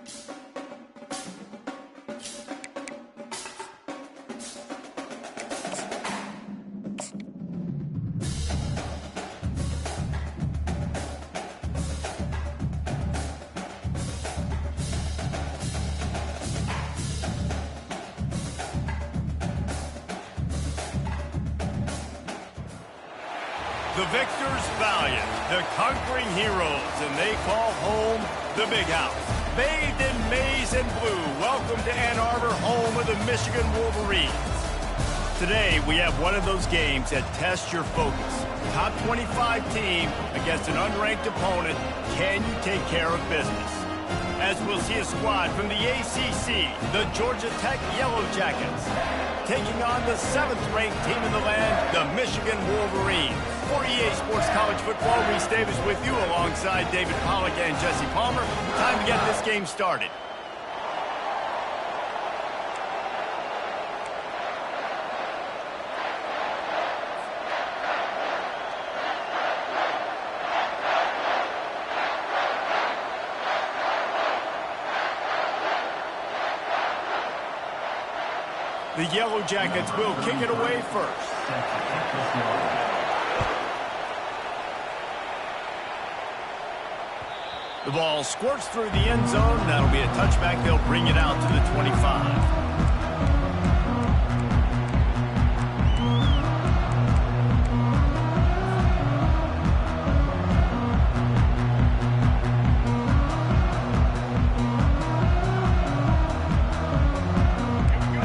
The victors valiant, the conquering heroes, and they call home the Big House. Bathed in maize and blue, welcome to Ann Arbor, home of the Michigan Wolverines. Today, we have one of those games that tests your focus. Top 25 team against an unranked opponent. Can you take care of business? As we'll see a squad from the ACC, the Georgia Tech Yellow Jackets, taking on the 7th-ranked team in the land, the Michigan Wolverines. For EA Sports College Football, Reese Davis with you alongside David Pollack and Jesse Palmer. Time to get this game started. The Yellow Jackets will kick it away first. The ball squirts through the end zone. That'll be a touchback. They'll bring it out to the 25.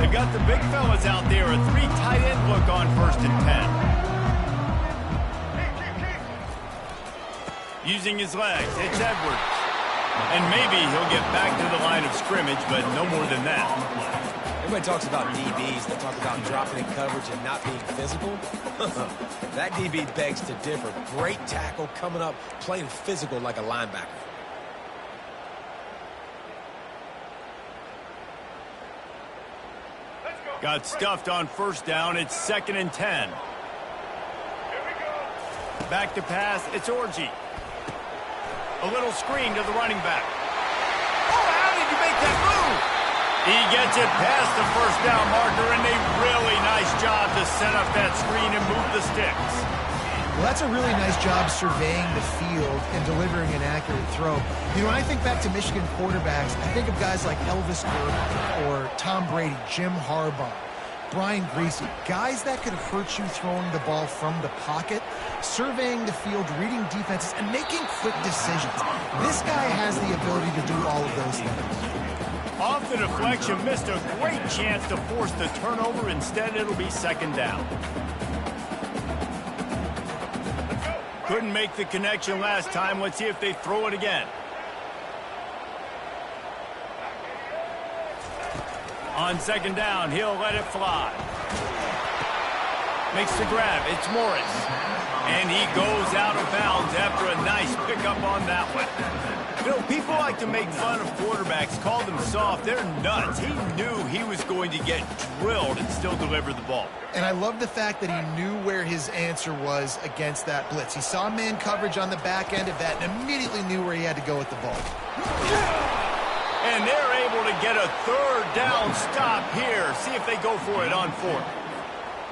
They've got the big fellas out there. A 3 tight end look on 1st and 10. Using his legs, it's Edwards. And maybe he'll get back to the line of scrimmage, but no more than that. Everybody talks about DBs. They talk about dropping in coverage and not being physical. That DB begs to differ. Great tackle coming up, playing physical like a linebacker. Got stuffed on 1st down. It's 2nd and 10. Back to pass. It's Orji. A little screen to the running back. Oh, how did you make that move? He gets it past the 1st down marker, and a really nice job to set up that screen and move the sticks. Well, that's a really nice job surveying the field and delivering an accurate throw. You know, when I think back to Michigan quarterbacks, I think of guys like Elvis Green or Tom Brady, Jim Harbaugh, Brian Griese, guys that could hurt you throwing the ball from the pocket, surveying the field, reading defenses, and making quick decisions. This guy has the ability to do all of those things. Off the deflection, missed a great chance to force the turnover. Instead, it'll be 2nd down. Couldn't make the connection last time. Let's see if they throw it again. On 2nd down, he'll let it fly. Makes the grab. It's Morris. And he goes out of bounds after a nice pickup on that one. You know, people like to make fun of quarterbacks, call them soft. They're nuts. He knew he was going to get drilled and still deliver the ball. And I love the fact that he knew where his answer was against that blitz. He saw man coverage on the back end of that and immediately knew where he had to go with the ball. And they're able to get a 3rd down stop here. See if they go for it on 4th.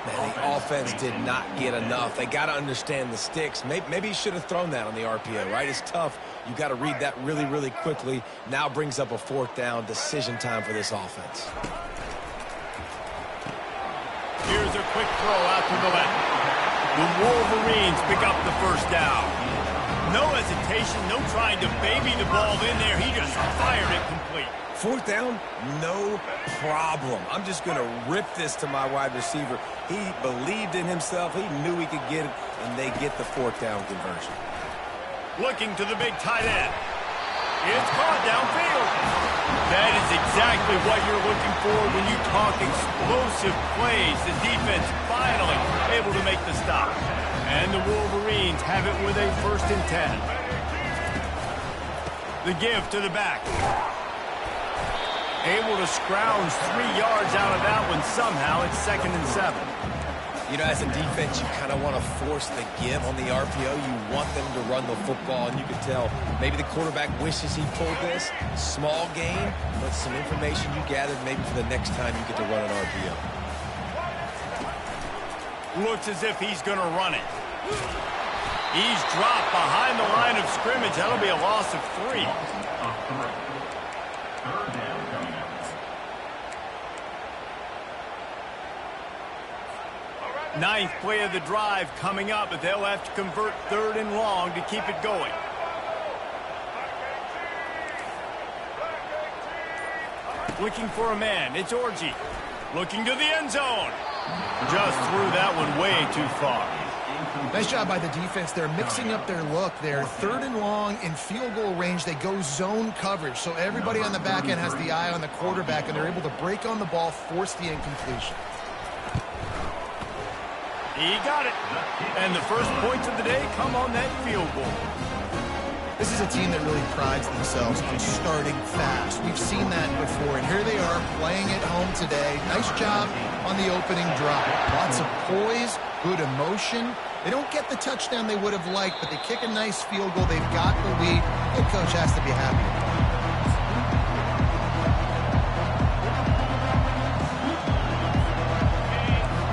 Man, the offense did not get enough. They got to understand the sticks. Maybe he should have thrown that on the RPO, right? It's tough. You got to read that really, really quickly. Now brings up a 4th down decision time for this offense. Here's a quick throw out to the left. The Wolverines pick up the 1st down. No hesitation, no trying to baby the ball in there. He just fired it complete. 4th down, no problem. I'm just going to rip this to my wide receiver. He believed in himself. He knew he could get it, and they get the 4th down conversion. Looking to the big tight end. It's caught downfield. That is exactly what you're looking for when you talk explosive plays. The defense finally able to make the stop. And the Wolverines have it with a 1st and 10. The give to the back. Able to scrounge 3 yards out of that one somehow. It's 2nd and 7. You know, as a defense, you kind of want to force the give on the RPO. You want them to run the football, and you can tell maybe the quarterback wishes he pulled this. Small gain, but some information you gathered maybe for the next time you get to run an RPO. Looks as if he's going to run it. He's dropped behind the line of scrimmage. That'll be a loss of 3. Ninth play of the drive coming up, but they'll have to convert 3rd and long to keep it going. Looking for a man. It's Orji. Looking to the end zone. Just threw that one way too far. Nice job by the defense. They're mixing up their look. They're 3rd and long in field goal range. They go zone coverage, so everybody on the back end has the eye on the quarterback, and they're able to break on the ball, force the incompletion. He got it. And the first points of the day come on that field goal. This is a team that really prides themselves on starting fast. We've seen that before, and here they are playing at home today. Nice job on the opening drive. Lots of poise, good emotion. They don't get the touchdown they would have liked, but they kick a nice field goal. They've got the lead. Head coach has to be happy.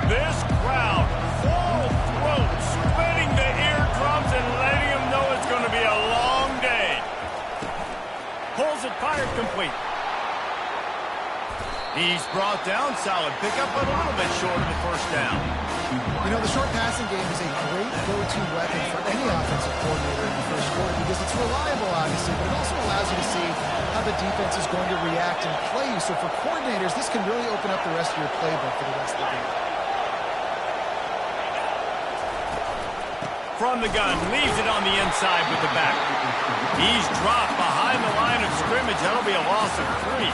This crowd, full throat, splitting the eardrums and letting them know it's going to be a long day. Pulls it, fired complete. He's brought down, solid pickup, but a little bit short of the first down. You know, the short passing game is a great go-to weapon for any offensive coordinator in the first quarter because it's reliable, obviously, but it also allows you to see how the defense is going to react and play you. So for coordinators, this can really open up the rest of your playbook for the rest of the game. From the gun, leaves it on the inside with the back. He's dropped behind the line of scrimmage. That'll be a loss of 3.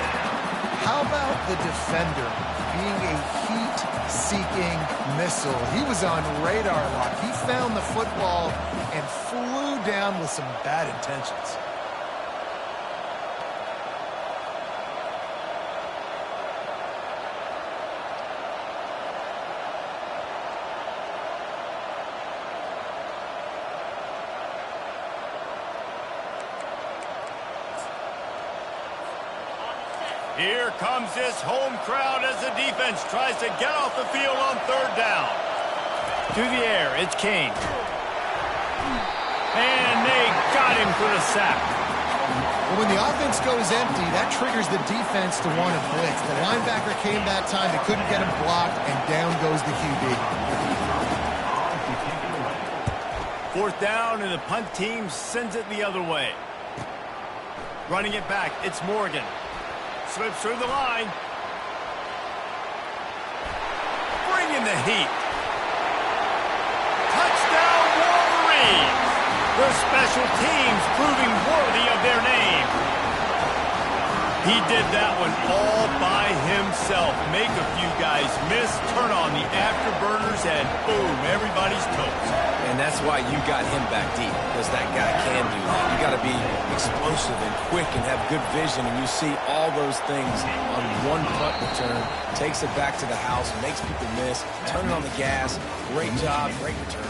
How about the defender being a heat-seeking missile? He was on radar lock. He found the football and flew down with some bad intentions. Here comes this home crowd as the defense tries to get off the field on 3rd down. To the air, it's Kane. And they got him for the sack. Well, when the offense goes empty, that triggers the defense to want to blitz. The linebacker came that time. They couldn't get him blocked, and down goes the QB. 4th down, and the punt team sends it the other way. Running it back, it's Morgan. Slips through the line. Bring in the heat. Touchdown Wolverines. The special teams proving worthy of their name. He did that one all by himself. Make a few guys miss, turn on the afterburners, and boom, everybody's toast. And that's why you got him back deep, because that guy can do that. You got to be explosive and quick and have good vision, and you see all those things on one punt return. Takes it back to the house, makes people miss, turning on the gas. Great job, great return.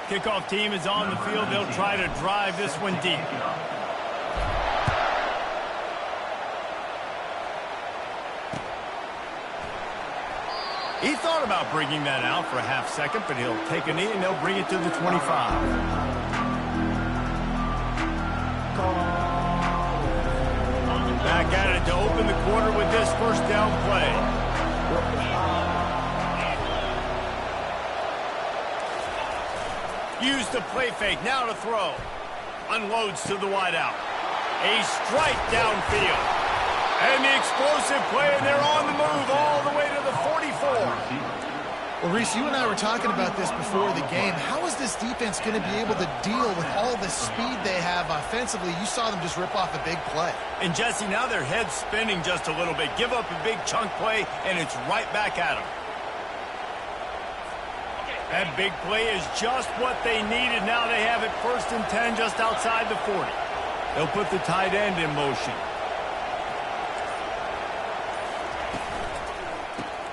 Kickoff team is on the field. They'll try to drive this one deep. He thought about bringing that out for a half second, but he'll take a knee and they'll bring it to the 25. Back at it to open the quarter with this 1st down play. Use the play fake, now to throw. Unloads to the wideout. A strike downfield. And the explosive play, and they're on the move all the way to the 44. Well, Reese, you and I were talking about this before the game. How is this defense going to be able to deal with all the speed they have offensively? You saw them just rip off a big play. And, Jesse, now their head's spinning just a little bit. Give up a big chunk play, and it's right back at them. That big play is just what they needed. Now they have it 1st and 10 just outside the 40. They'll put the tight end in motion.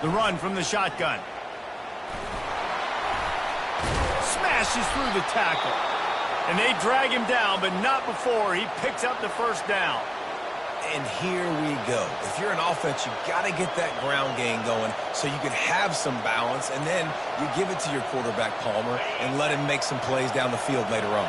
The run from the shotgun. Smashes through the tackle. And they drag him down, but not before he picks up the first down. And here we go. If you're an offense, you got to get that ground game going so you can have some balance, and then you give it to your quarterback, Palmer, and let him make some plays down the field later on.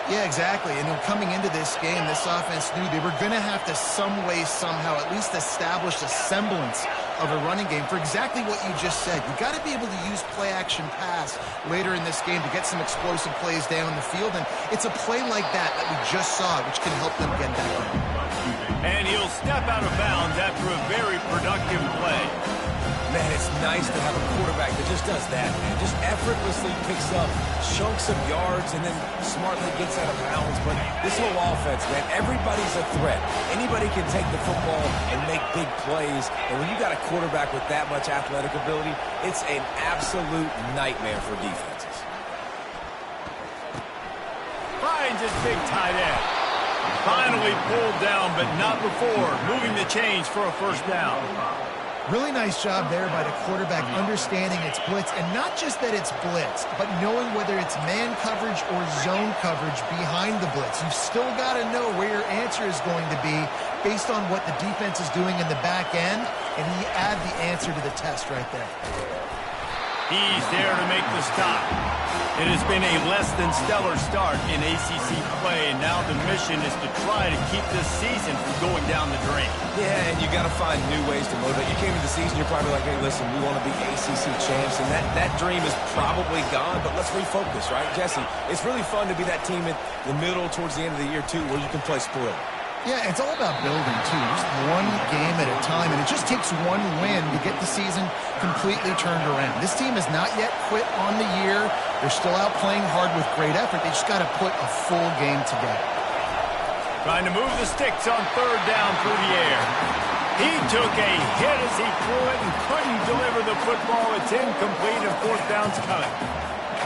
Yeah, exactly. And coming into this game, this offense knew they were going to have to some way, somehow, at least establish a semblance of a running game for exactly what you just said. You got to be able to use play-action pass later in this game to get some explosive plays down the field, and it's a play like that we just saw, which can help them get that going. And he'll step out of bounds after a very productive play. Man, it's nice to have a quarterback that just does that, man. Just effortlessly picks up chunks of yards and then smartly gets out of bounds. But this whole offense, man, everybody's a threat. Anybody can take the football and make big plays. And when you got a quarterback with that much athletic ability, it's an absolute nightmare for defenses. Finds his big tight end. Finally pulled down, but not before moving the chains for a first down. Really nice job there by the quarterback understanding it's blitz, and not just that it's blitz, but knowing whether it's man coverage or zone coverage behind the blitz. You've still got to know where your answer is going to be based on what the defense is doing in the back end, and he add the answer to the test right there. He's there to make the stop. It has been a less than stellar start in ACC play, and now the mission is to try to keep this season from going down the drain. Yeah, and you got to find new ways to motivate. You came into the season, you're probably like, hey, listen, we want to be ACC champs, and that dream is probably gone, but let's refocus, right? Jesse, it's really fun to be that team in the middle towards the end of the year, too, where you can play spoiler. Yeah, it's all about building, too. Just one game at a time, and it just takes one win to get the season completely turned around. This team has not yet quit on the year. They're still out playing hard with great effort. They just got to put a full game together. Trying to move the sticks on third down through the air. He took a hit as he threw it and couldn't deliver the football. It's incomplete, and fourth down's coming.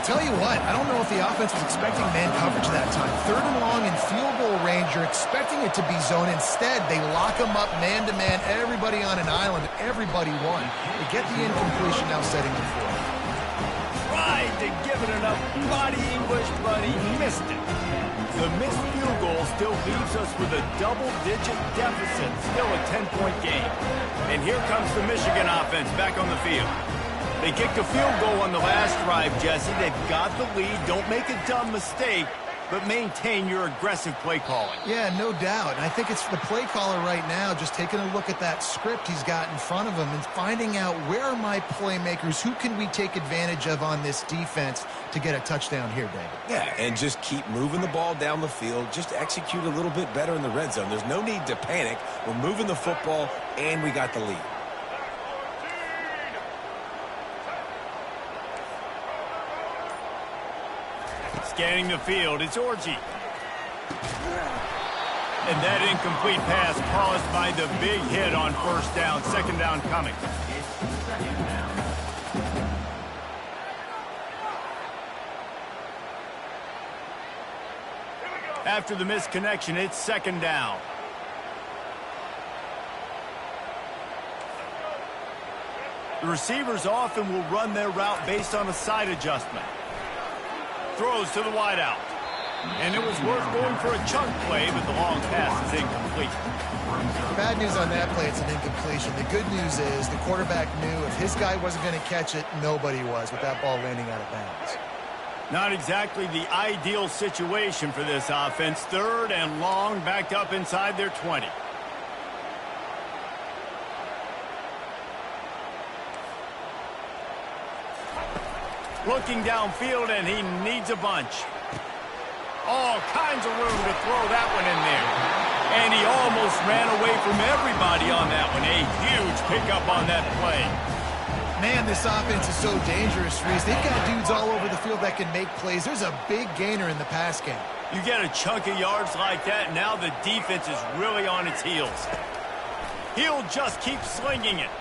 Tell you what, I don't know if the offense was expecting man coverage that time. Third and long in field goal range, you're expecting it to be zone. Instead, they lock them up man-to-man, everybody on an island, everybody won. They get the incompletion now setting the floor. Tried to give it enough body English, but he missed it. The missed field goal still leaves us with a double-digit deficit, still a 10-point game. And here comes the Michigan offense back on the field. They kicked a field goal on the last drive, Jesse. They've got the lead. Don't make a dumb mistake, but maintain your aggressive play calling. Yeah, no doubt. And I think it's the play caller right now just taking a look at that script he's got in front of him and finding out where are my playmakers, who can we take advantage of on this defense to get a touchdown here, David. Yeah, and just keep moving the ball down the field. Just execute a little bit better in the red zone. There's no need to panic. We're moving the football, and we got the lead. Scanning the field, it's Orji. And that incomplete pass caused by the big hit on first down. Second down coming. After the misconnection, it's second down. The receivers often will run their route based on a side adjustment. Throws to the wideout. And it was worth going for a chunk play, but the long pass is incomplete. Bad news on that play, it's an incompletion. The good news is the quarterback knew if his guy wasn't going to catch it, nobody was with that ball landing out of bounds. Not exactly the ideal situation for this offense. Third and long, backed up inside their 20. Looking downfield, and he needs a bunch. All kinds of room to throw that one in there. And he almost ran away from everybody on that one. A huge pickup on that play. Man, this offense is so dangerous, Reese. They've got dudes all over the field that can make plays. There's a big gainer in the pass game. You get a chunk of yards like that, now the defense is really on its heels. He'll just keep slinging it.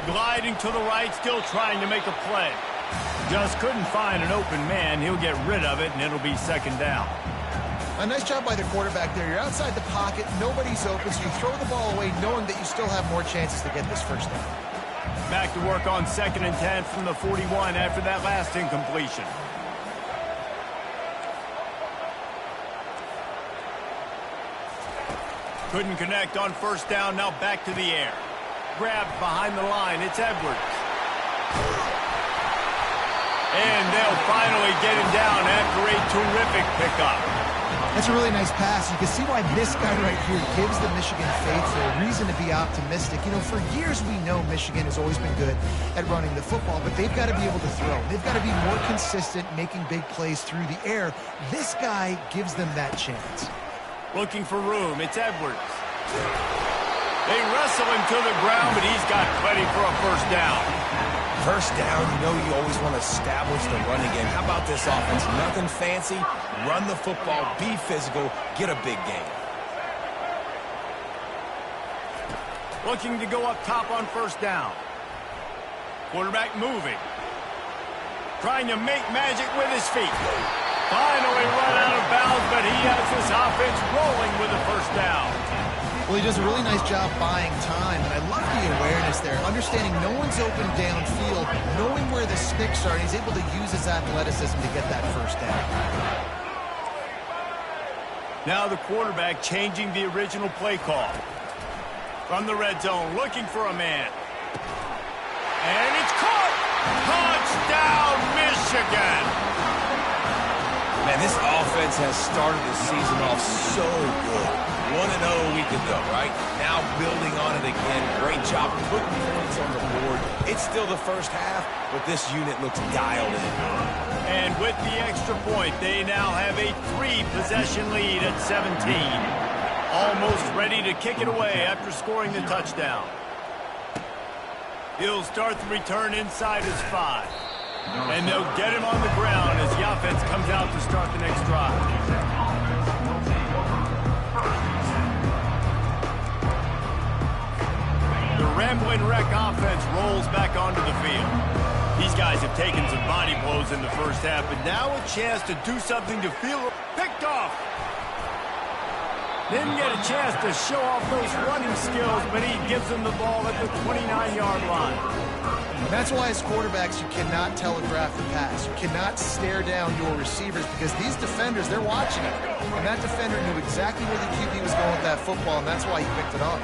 Gliding to the right, still trying to make a play. Just couldn't find an open man. He'll get rid of it, and it'll be second down. A nice job by the quarterback there. You're outside the pocket. Nobody's open, so you throw the ball away knowing that you still have more chances to get this first down. Back to work on 2nd and 10 from the 41 after that last incompletion. Couldn't connect on 1st down. Now back to the air. Grabbed behind the line. It's Edwards. And they'll finally get him down after a terrific pickup. That's a really nice pass. You can see why this guy right here gives the Michigan faithful a reason to be optimistic. You know, for years we know Michigan has always been good at running the football, but they've got to be able to throw. They've got to be more consistent, making big plays through the air. This guy gives them that chance. Looking for room. It's Edwards. They wrestle him to the ground, but he's got plenty for a 1st down. 1st down, you know you always want to establish the running game. How about this offense? Nothing fancy. Run the football, be physical, get a big gain. Looking to go up top on 1st down. Quarterback moving. Trying to make magic with his feet. Finally run out of bounds, but he has this offense rolling with a 1st down. Well, he does a really nice job buying time, and I love the awareness there, understanding no one's open downfield, knowing where the sticks are, and he's able to use his athleticism to get that 1st down. Now the quarterback changing the original play call. From the red zone, looking for a man. And it's caught! Touchdown, Michigan! Man, this offense has started the season off so good. 1-0 a week ago, right? Now building on it again. Great job putting points on the board. It's still the 1st half, but this unit looks dialed in. And with the extra point, they now have a 3-possession lead at 17. Almost ready to kick it away after scoring the touchdown. He'll start the return inside his 5. And they'll get him on the ground as the offense comes out to start the next drive. The Rambling Wreck offense rolls back onto the field. These guys have taken some body blows in the 1st half, but now a chance to do something to feel picked off. Didn't get a chance to show off those running skills, but he gives them the ball at the 29-yard line. And that's why as quarterbacks you cannot telegraph the pass. You cannot stare down your receivers because these defenders, they're watching it. And that defender knew exactly where the QB was going with that football, and that's why he picked it off.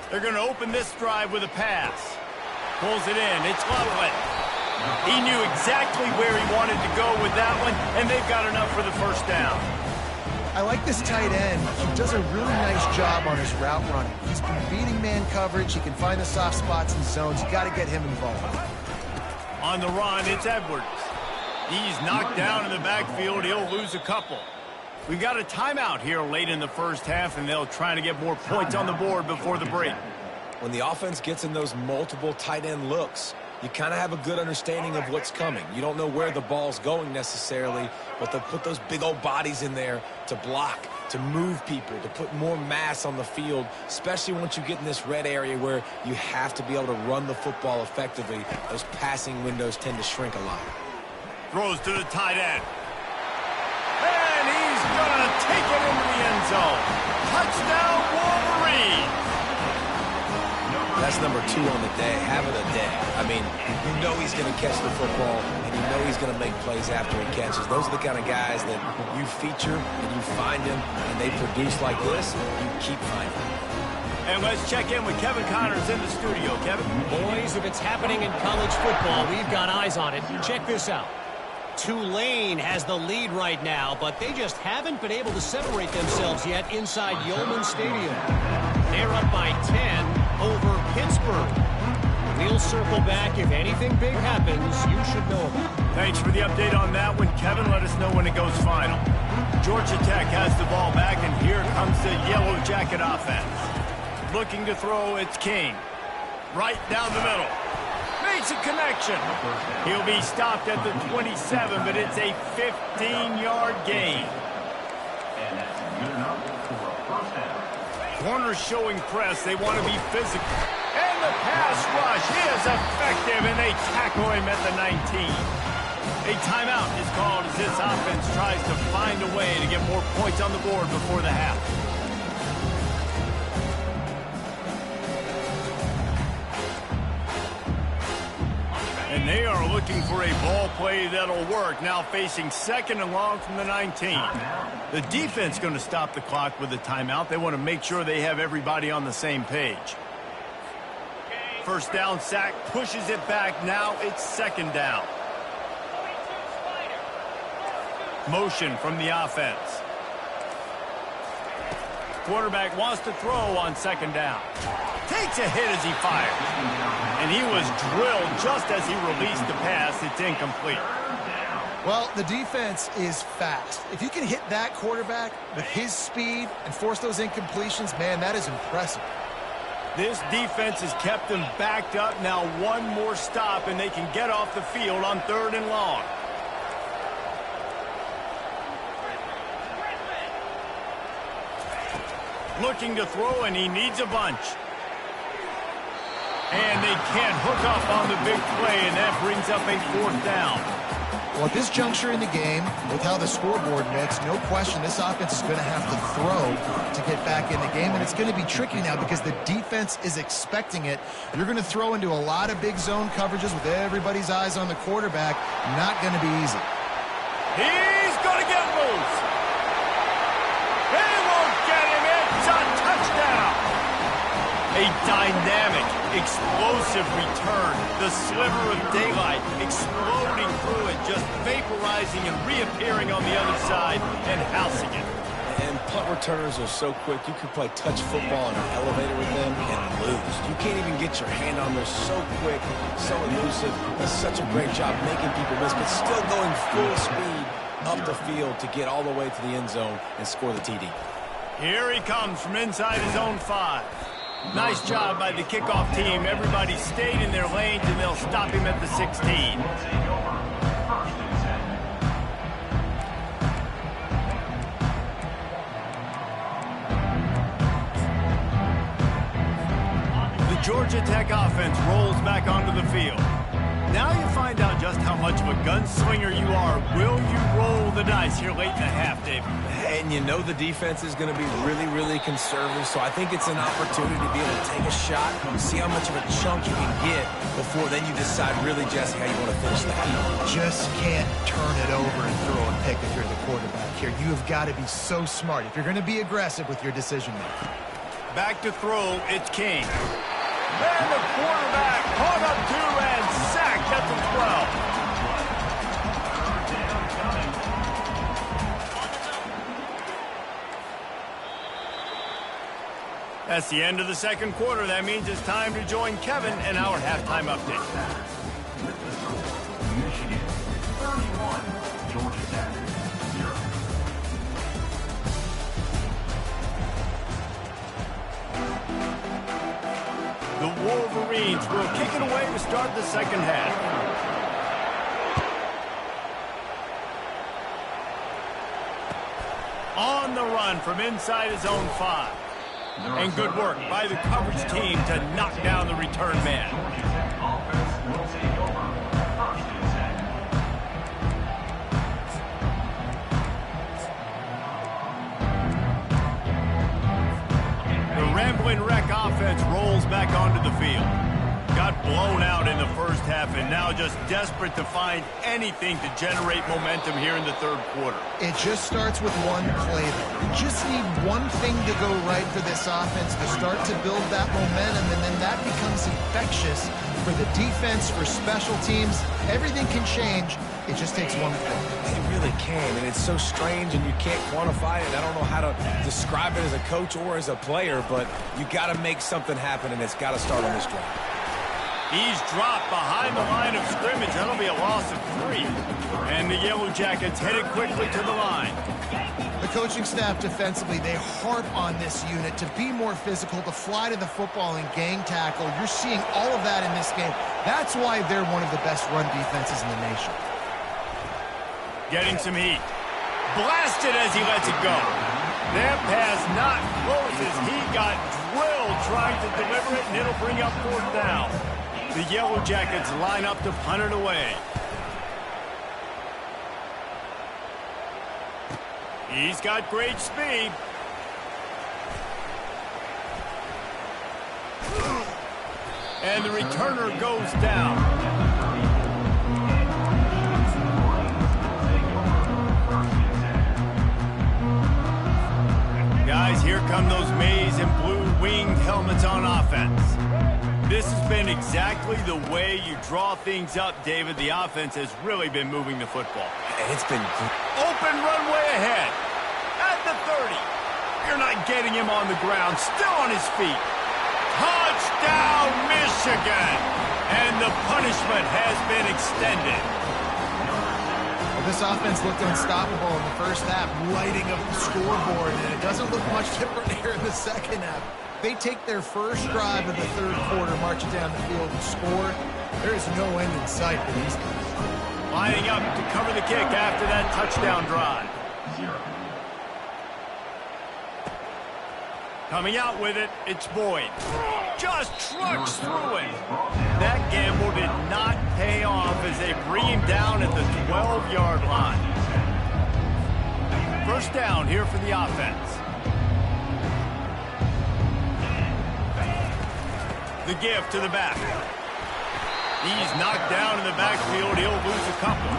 They're going to open this drive with a pass. Pulls it in. It's Loveland. He knew exactly where he wanted to go with that one, and they've got enough for the 1st down. I like this tight end. He does a really nice job on his route running. He's been beating man coverage. He can find the soft spots and zones. You got to get him involved. On the run, it's Edwards. He's knocked down in the backfield. He'll lose a couple. We've got a timeout here late in the 1st half, and they'll try to get more points on the board before the break. When the offense gets in those multiple tight end looks, you kind of have a good understanding of what's coming. You don't know where the ball's going necessarily, but they'll put those big old bodies in there to block, to move people, to put more mass on the field, especially once you get in this red area where you have to be able to run the football effectively. Those passing windows tend to shrink a lot. Throws to the tight end. And he's going to take it into the end zone. Touchdown, Wolverine! That's number 2 on the day, having a day. I mean, you know he's going to catch the football, and you know he's going to make plays after he catches. Those are the kind of guys that you feature, and you find them, and they produce like this, you keep finding them. And let's check in with Kevin Connors in the studio. Kevin? Boys, if it's happening in college football, we've got eyes on it. Check this out. Tulane has the lead right now, but they just haven't been able to separate themselves yet inside Yulman Stadium. They're up by 10 over Pittsburgh. We'll circle back. If anything big happens, you should know about it. Thanks for the update on that one, Kevin. Let us know when it goes final. Georgia Tech has the ball back, and here comes the Yellow Jacket offense. Looking to throw, it's King. Right down the middle. Makes a connection. He'll be stopped at the 27, but it's a 15-yard gain. Corners showing press. They want to be physical. And the pass rush is effective, and they tackle him at the 19. A timeout is called as this offense tries to find a way to get more points on the board before the half. And they are looking for a ball play that'll work. Now facing second and long from the 19. The defense going to stop the clock with a timeout. They want to make sure they have everybody on the same page. First down sack, pushes it back. Now it's second down. Motion from the offense. Quarterback wants to throw on second down. Takes a hit as he fires. And he was drilled just as he released the pass. It's incomplete. Well, the defense is fast. If you can hit that quarterback with his speed and force those incompletions, man, that is impressive. This defense has kept them backed up. Now one more stop, and they can get off the field on third and long. Looking to throw, and he needs a bunch. And they can't hook up on the big play, and that brings up a fourth down. Well, at this juncture in the game, with how the scoreboard looks, no question this offense is going to have to throw to get back in the game, and it's going to be tricky now because the defense is expecting it. You're going to throw into a lot of big zone coverages with everybody's eyes on the quarterback. Not going to be easy. He's going to get loose. He won't get him. It's a touchdown. A dynamic, explosive return. The sliver of daylight exploding through it, just vaporizing and reappearing on the other side and housing it. And punt returners are so quick, you could play touch football in an elevator with them and lose. You can't even get your hand on there. So quick, so elusive. Does such a great job making people miss, but still going full speed up the field to get all the way to the end zone and score the TD. Here he comes from inside his own 5. Nice job by the kickoff team. Everybody stayed in their lanes, and they'll stop him at the 16. The Georgia Tech offense rolls back onto the field. Now you find out just how much of a gunslinger you are. Will you roll the dice here late in the half, David? And you know the defense is going to be really, really conservative, so I think it's an opportunity to be able to take a shot, see how much of a chunk you can get before then you decide really, Jesse, how you want to finish the game. Just can't turn it over and throw a pick if you're the quarterback here. You have got to be so smart if you're going to be aggressive with your decision making. Back to throw, it's King. And the quarterback caught up 2 and sacked at the 12. That's the end of the second quarter. That means it's time to join Kevin in our halftime update. Michigan 31, Georgia Tech 0. The Wolverines will kick it away to start the second half. On the run from inside his own 5. And good work by the coverage team to knock down the return man. The Ramblin' Wreck offense rolls back onto the field. Got blown out in the first half and now just desperate to find anything to generate momentum here in the third quarter. It just starts with one play, though. You just need one thing to go right for this offense to start to build that momentum, and then that becomes infectious for the defense, for special teams. Everything can change. It just takes one thing. It really can, and it's so strange, and you can't quantify it. I don't know how to describe it as a coach or as a player, but you got to make something happen, and it's got to start on this drive. He's dropped behind the line of scrimmage. That'll be a loss of 3. And the Yellow Jackets headed quickly to the line. The coaching staff defensively, they harp on this unit to be more physical, to fly to the football and gang tackle. You're seeing all of that in this game. That's why they're one of the best run defenses in the nation. Getting some heat. Blasted as he lets it go. That pass not close as he got drilled trying to deliver it, and it'll bring up fourth down. The Yellow Jackets line up to punt it away. He's got great speed. And the returner goes down. Guys, here come those maize and blue winged helmets on offense. This has been exactly the way you draw things up, David. The offense has really been moving the football. And it's been open runway ahead. At the 30. You're not getting him on the ground. Still on his feet. Touchdown, Michigan! And the punishment has been extended. Well, this offense looked unstoppable in the first half, lighting up the scoreboard, and it doesn't look much different here in the second half. They take their first drive of the third quarter, march it down the field, and score. There is no end in sight for these guys. Lining up to cover the kick after that touchdown drive. Coming out with it, it's Boyd. Just trucks through it. That gamble did not pay off as they bring him down at the 12-yard line. First down here for the offense. The give to the back. He's knocked down in the backfield. He'll lose a couple.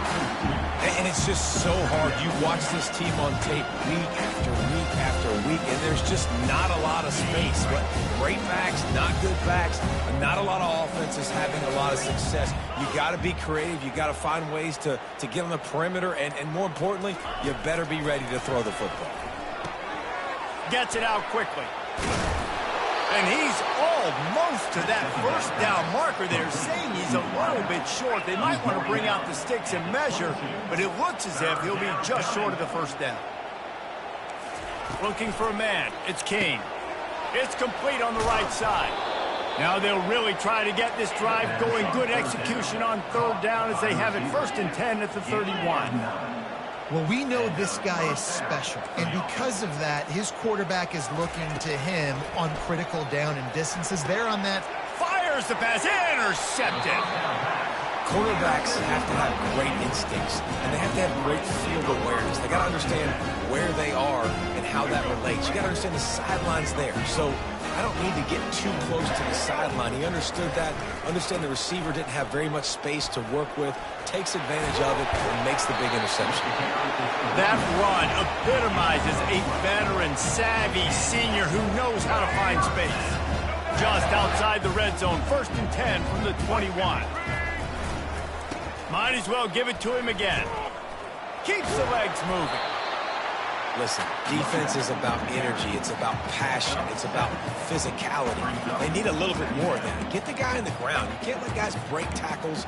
And it's just so hard. You watch this team on tape week after week after week, and there's just not a lot of space. But great backs, not good backs, not a lot of offenses having a lot of success. You got to be creative. You got to find ways to get on the perimeter, and more importantly, you better be ready to throw the football. Gets it out quickly. And he's almost to that first down marker there, saying he's a little bit short. They might want to bring out the sticks and measure, but it looks as if he'll be just short of the first down. Looking for a man. It's Kane. It's complete on the right side. Now they'll really try to get this drive going. Good execution on third down as they have it 1st and 10 at the 31. Well, we know this guy is special, and because of that, his quarterback is looking to him on critical down and distances. They're on that. Fires the pass, intercepted. Quarterbacks have to have great instincts, and they have to have great field awareness. They got to understand where they are and how that relates. You got to understand the sidelines there. So I don't need to get too close to the sideline. He understood that. Understand the receiver didn't have very much space to work with. Takes advantage of it and makes the big interception. That run epitomizes a veteran, savvy senior who knows how to find space. Just outside the red zone, 1st and 10 from the 21. Might as well give it to him again. Keeps the legs moving. Listen, defense is about energy. It's about passion. It's about physicality. They need a little bit more of that. Get the guy in the ground. You can't let guys break tackles.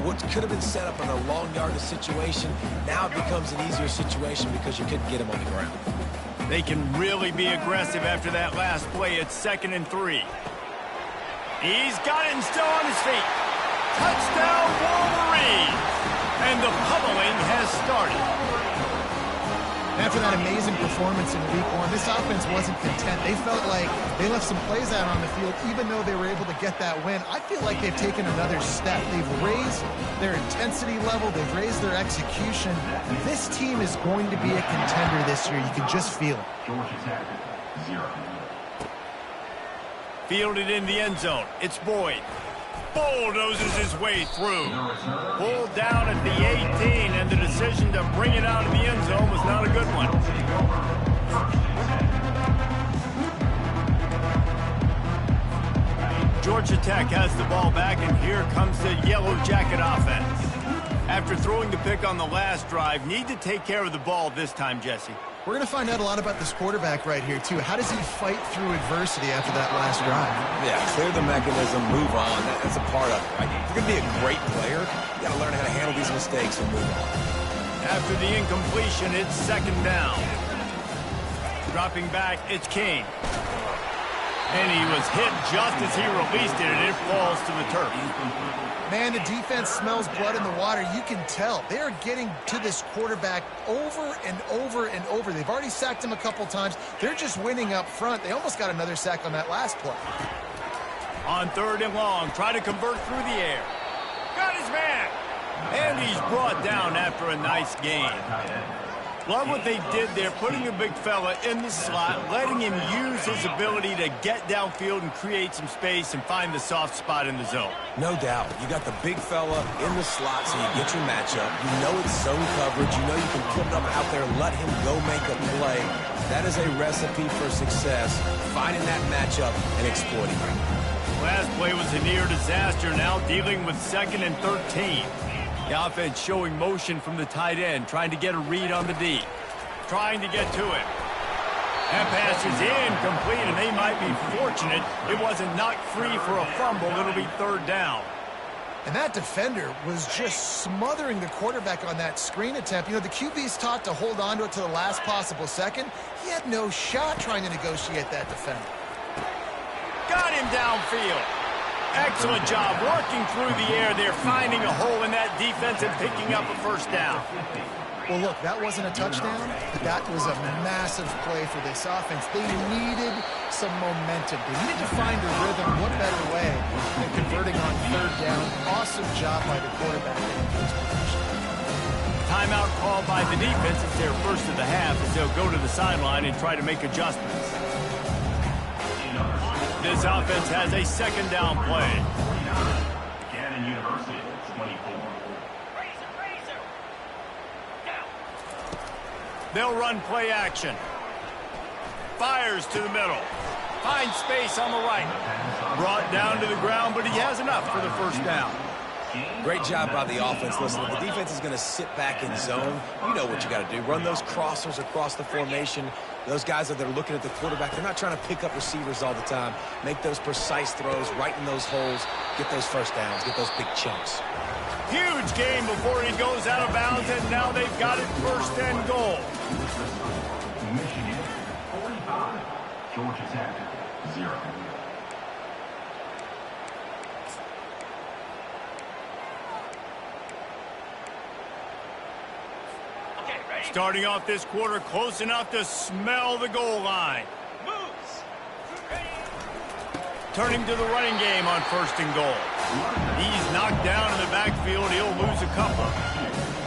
What could have been set up in a long yardage situation, now it becomes an easier situation because you couldn't get him on the ground. They can really be aggressive after that last play. It's 2nd and 3. He's got it and still on his feet. Touchdown, Wolverines! And the pummeling has started. After that amazing performance in week 1, this offense wasn't content. They felt like they left some plays out on the field, even though they were able to get that win. I feel like they've taken another step. They've raised their intensity level. They've raised their execution. This team is going to be a contender this year. You can just feel it. Georgia Tech, 0. Fielded in the end zone. It's Boyd. Bulldozes his way through. Pulled down at the 18, and the decision to bring it out of the end zone was not a good one. Georgia Tech has the ball back, and here comes the Yellow Jacket offense. After throwing the pick on the last drive, need to take care of the ball this time, Jesse. We're going to find out a lot about this quarterback right here, too. How does he fight through adversity after that last drive? Yeah, clear the mechanism, move on. That's a part of it, right? If you're going to be a great player, you got to learn how to handle these mistakes and move on. After the incompletion, it's 2nd down. Dropping back, it's Kane. And he was hit just as he released it, and it falls to the turf. Man, the defense smells blood in the water. You can tell. They are getting to this quarterback over and over and over. They've already sacked him a couple times. They're just winning up front. They almost got another sack on that last play. On 3rd and long, try to convert through the air. Got his man. And he's brought down after a nice gain. Love what they did there, putting a big fella in the slot, letting him use his ability to get downfield and create some space and find the soft spot in the zone. No doubt. You got the big fella in the slot, so you get your matchup. You know it's zone coverage. You know you can put it up out there, let him go make a play. That is a recipe for success, finding that matchup and exploiting it. Last play was a near disaster, now dealing with 2nd and 13. The offense showing motion from the tight end, trying to get a read on the D. Trying to get to it. That pass is incomplete, and they might be fortunate it wasn't knocked free for a fumble. It'll be 3rd down. And that defender was just smothering the quarterback on that screen attempt. You know, the QB's taught to hold on to it to the last possible second. He had no shot trying to negotiate that defender. Got him downfield. Excellent job working through the air there, finding a hole in that defense and picking up a 1st down. Well, look, that wasn't a touchdown, but that was a massive play for this offense. They needed some momentum. They needed to find a rhythm. What better way than converting on 3rd down? Awesome job by the quarterback. Timeout called by the defense. It's their first of the half as they'll go to the sideline and try to make adjustments. This offense has a 2nd down play. Gannon University, 24. They'll run play action. Fires to the middle. Finds space on the right. Brought down to the ground, but he has enough for the 1st down. Great job by the offense. Listen, if the defense is going to sit back in zone, you know what you got to do. Run those crossers across the formation. Those guys that are looking at the quarterback, they're not trying to pick up receivers all the time. Make those precise throws, right in those holes, get those 1st downs, get those big chunks. Huge game before he goes out of bounds, and now they've got it 1st and goal. Michigan, 45. Georgia Tech, 0. Starting off this quarter, close enough to smell the goal line. Turning to the running game on 1st and goal. He's knocked down in the backfield. He'll lose a couple.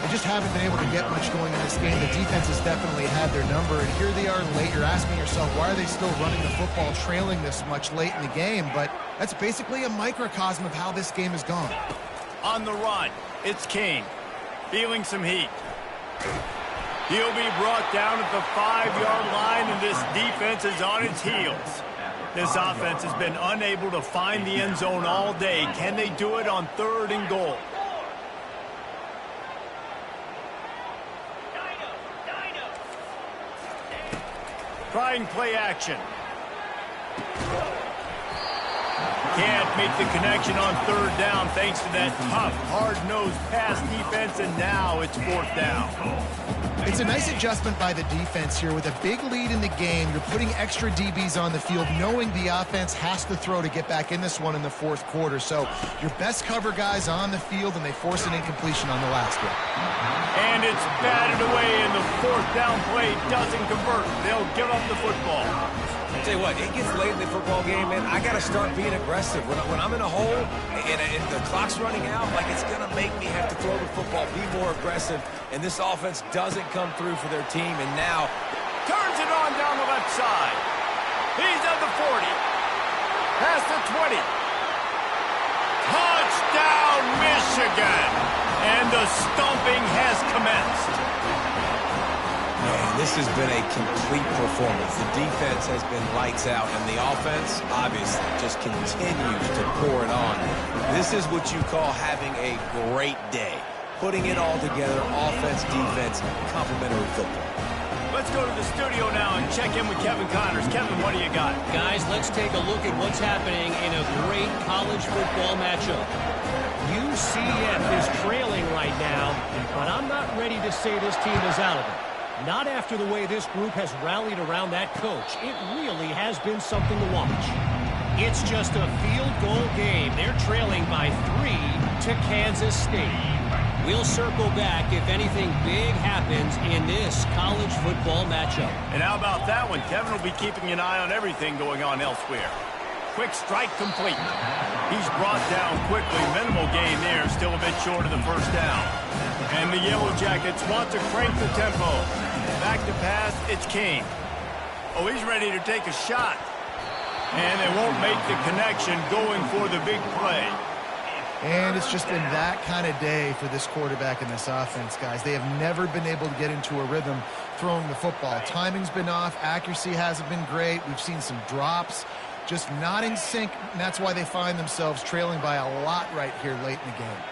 They just haven't been able to get much going in this game. The defense has definitely had their number, and here they are late. You're asking yourself, why are they still running the football, trailing this much late in the game? But that's basically a microcosm of how this game has gone. On the run, it's King. Feeling some heat. He'll be brought down at the 5-yard line, and this defense is on its heels. This offense has been unable to find the end zone all day. Can they do it on 3rd and goal? Trying play action. Can't make the connection on 3rd down thanks to that tough, hard-nosed pass defense, and now it's 4th down. It's a nice adjustment by the defense here. With a big lead in the game, you're putting extra DBs on the field, knowing the offense has to throw to get back in this one in the 4th quarter. So your best cover guys on the field, and they force an incompletion on the last one. And it's batted away, and the 4th down play doesn't convert. They'll give up the football. I'll tell you what, it gets late in the football game, man. I got to start being aggressive. When I'm in a hole and the clock's running out, like, it's going to make me have to throw the football, be more aggressive. And this offense doesn't come through for their team. And now turns it on down the left side. He's at the 40. Past the 20. Touchdown, Michigan. And the stomping has commenced. Man, this has been a complete performance. The defense has been lights out, and the offense, obviously, just continues to pour it on. This is what you call having a great day. Putting it all together, offense, defense, complementary football. Let's go to the studio now and check in with Kevin Connors. Kevin, what do you got? Guys, let's take a look at what's happening in a great college football matchup. UCF is trailing right now, but I'm not ready to say this team is out of it. Not after the way this group has rallied around that coach. It really has been something to watch. It's just a field goal game. They're trailing by 3 to Kansas State. We'll circle back if anything big happens in this college football matchup. And how about that one? Kevin will be keeping an eye on everything going on elsewhere. Quick strike complete. He's brought down quickly. Minimal gain there. Still a bit short of the 1st down. And the Yellow Jackets want to crank the tempo. Back to pass, it's King. Oh, he's ready to take a shot. And they won't make the connection going for the big play. And it's just been that kind of day for this quarterback and this offense, guys. They have never been able to get into a rhythm throwing the football. Timing's been off. Accuracy hasn't been great. We've seen some drops. Just not in sync, and that's why they find themselves trailing by a lot right here late in the game.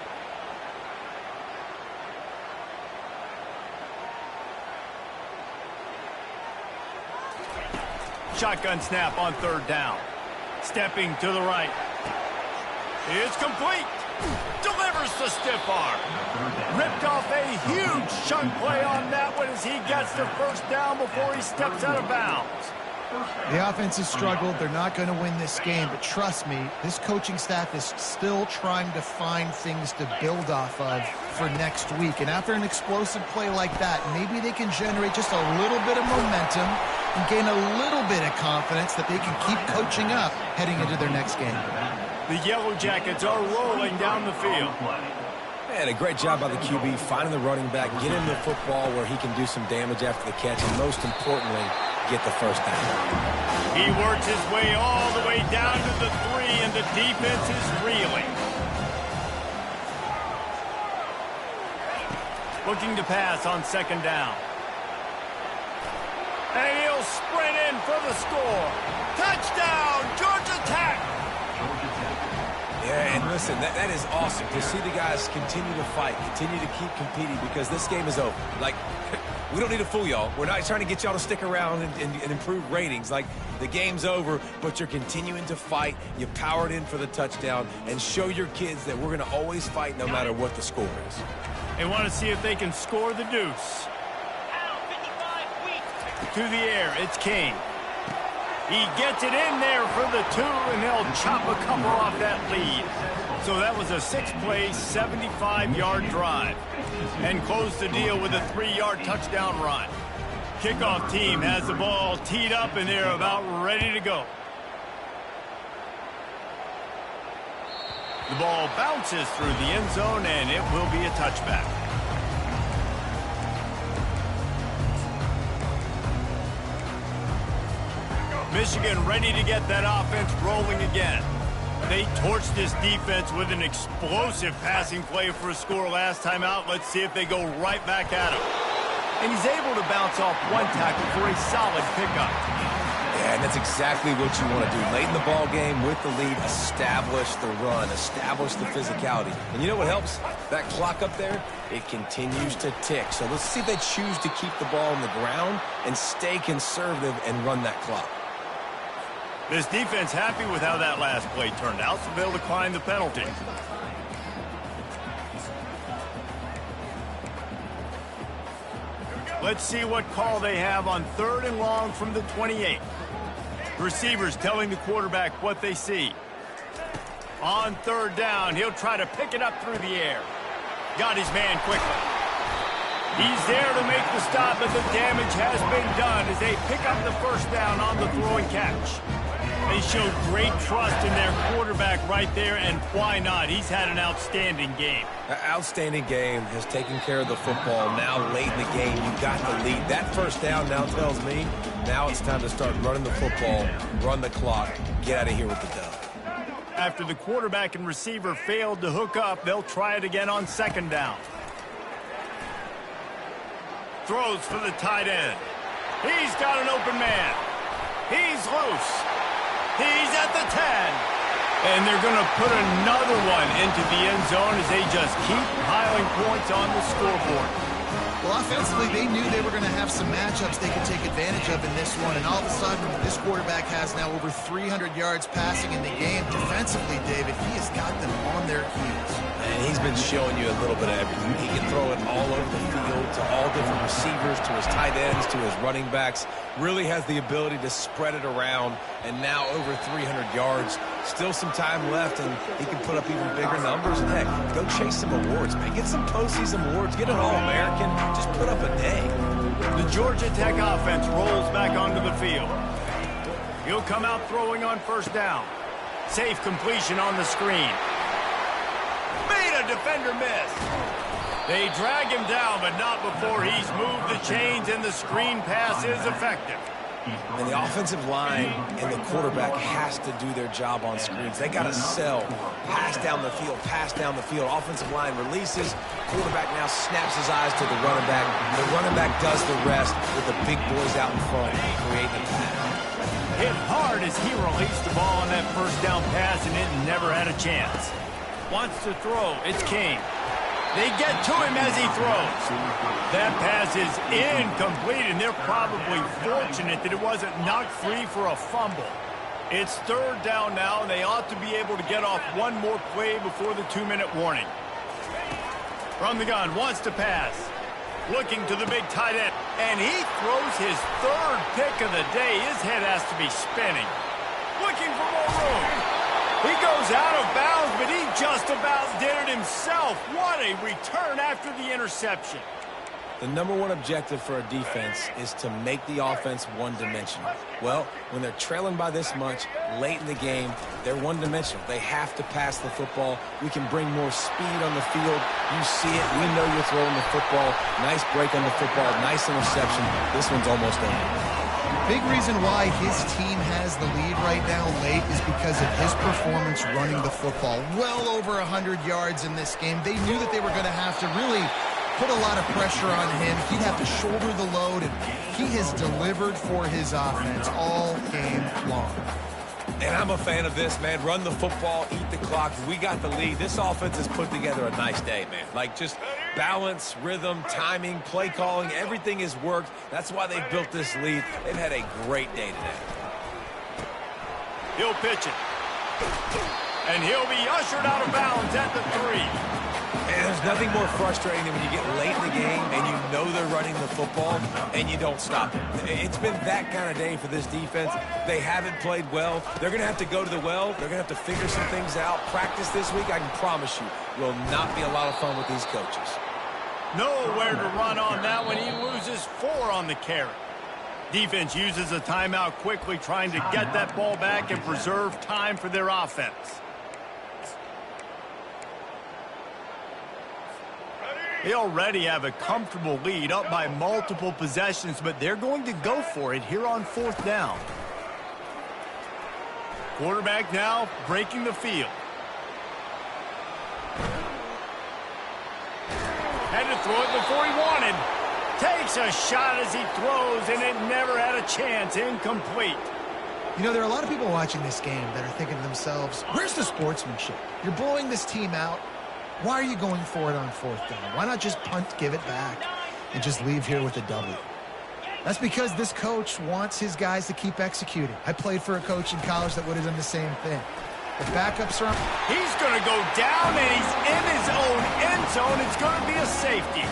Shotgun snap on third down. Stepping to the right. It's complete. Delivers the stiff arm. Ripped off a huge chunk play on that one as he gets the first down before he steps out of bounds. The offense has struggled. They're not going to win this game, but trust me, this coaching staff is still trying to find things to build off of for next week. And after an explosive play like that, maybe they can generate just a little bit of momentum and gain a little bit of confidence that they can keep coaching up heading into their next game. The Yellow Jackets are rolling down the field. Man, a great job by the QB finding the running back, get him the football where he can do some damage after the catch, and most importantly, get the first down. He works his way all the way down to the 3, and the defense is reeling. Looking to pass on second down. And he'll sprint in for the score. Touchdown, Georgia Tech! Yeah, and listen, that is awesome to see the guys continue to fight, continue to keep competing, because this game is over. Like, we don't need to fool y'all. We're not trying to get y'all to stick around and improve ratings. Like, the game's over, but you're continuing to fight. You powered in for the touchdown, and show your kids that we're going to always fight no matter what the score is. They want to see if they can score the deuce. To the air, it's King. He gets it in there for the 2, and they'll chop a couple off that lead. So that was a 6-play, 75-yard drive. And close the deal with a 3-yard touchdown run. Kickoff team has the ball teed up, and they're about ready to go. The ball bounces through the end zone, and it will be a touchback. Michigan ready to get that offense rolling again. They torched this defense with an explosive passing play for a score last time out. Let's see if they go right back at him. And he's able to bounce off one tackle for a solid pickup. Yeah, and that's exactly what you want to do. Late in the ball game with the lead, establish the run, establish the physicality. And you know what helps? That clock up there, it continues to tick. So let's see if they choose to keep the ball on the ground and stay conservative and run that clock. This defense happy with how that last play turned out, so they'll decline the penalty. Let's see what call they have on 3rd and long from the 28. Receivers telling the quarterback what they see. On 3rd down, he'll try to pick it up through the air. Got his man quickly. He's there to make the stop, but the damage has been done as they pick up the first down on the throw and catch. They showed great trust in their quarterback right there, and why not? He's had an outstanding game. An outstanding game, has taken care of the football. Now late in the game, you got the lead. That first down now tells me now it's time to start running the football, run the clock, get out of here with the dub. After the quarterback and receiver failed to hook up, they'll try it again on 2nd down. Throws for the tight end. He's got an open man. He's loose. He's at the 10. And they're going to put another one into the end zone as they just keep piling points on the scoreboard. Well, offensively, they knew they were going to have some matchups they could take advantage of in this one. And all of a sudden, this quarterback has now over 300 yards passing in the game. Defensively, David, he has got them on their heels. And he's been showing you a little bit of everything. He can throw it all over the field to all different receivers, to his tight ends, to his running backs. Really has the ability to spread it around, and now over 300 yards. Still some time left, and he can put up even bigger numbers. And heck, go chase some awards, man. Get some postseason awards. Get an All-American. Just put up a day. The Georgia Tech offense rolls back onto the field. He'll come out throwing on 1st down. Safe completion on the screen. Made a defender miss. They drag him down, but not before he's moved the chains, and the screen pass is effective. And the offensive line and the quarterback has to do their job on screens. They got to sell. Pass down the field, pass down the field. Offensive line releases. Quarterback now snaps his eyes to the running back. The running back does the rest with the big boys out in front, creating a pass. Hit hard as he released the ball on that first down pass, and it never had a chance. Wants to throw. It's King. They get to him as he throws. That pass is incomplete, and they're probably fortunate that it wasn't knocked free for a fumble. It's third down now, and they ought to be able to get off one more play before the 2-minute warning. From the gun, wants to pass. Looking to the big tight end, and he throws his third pick of the day. His head has to be spinning. Looking for more room. He goes out of bounds, but he just about did it himself. What a return after the interception. The number one objective for a defense is to make the offense one-dimensional. Well, when they're trailing by this much late in the game, they're one-dimensional. They have to pass the football. We can bring more speed on the field. You see it. We know you're throwing the football. Nice break on the football. Nice interception. This one's almost over. Big reason why his team has the lead right now late is because of his performance running the football. Well over 100 yards in this game. They knew that they were going to have to really put a lot of pressure on him. He'd have to shoulder the load, and he has delivered for his offense all game long. And I'm a fan of this, man. Run the football, eat the clock. We got the lead. This offense has put together a nice day, man. Like, just balance, rhythm, timing, play calling, everything has worked. That's why they've built this lead. They've had a great day today. He'll pitch it. And he'll be ushered out of bounds at the 3. And there's nothing more frustrating than when you get late in the game and you know they're running the football and you don't stop it. It's been that kind of day for this defense. They haven't played well. They're going to have to go to the well. They're going to have to figure some things out. Practice this week, I can promise you, will not be a lot of fun with these coaches. Nowhere to run on that one. He loses 4 on the carry. Defense uses a timeout quickly, trying to get that ball back and preserve time for their offense. They already have a comfortable lead, up by multiple possessions, but they're going to go for it here on 4th down. Quarterback now breaking the field. Had to throw it before he wanted. Takes a shot as he throws, and it never had a chance. Incomplete. You know, there are a lot of people watching this game that are thinking to themselves, where's the sportsmanship? You're blowing this team out. Why are you going for it on 4th down? Why not just punt, give it back, and just leave here with a W? That's because this coach wants his guys to keep executing. I played for a coach in college that would have done the same thing. The backups are... He's going to go down, and he's in his own end zone. It's going to be a safety.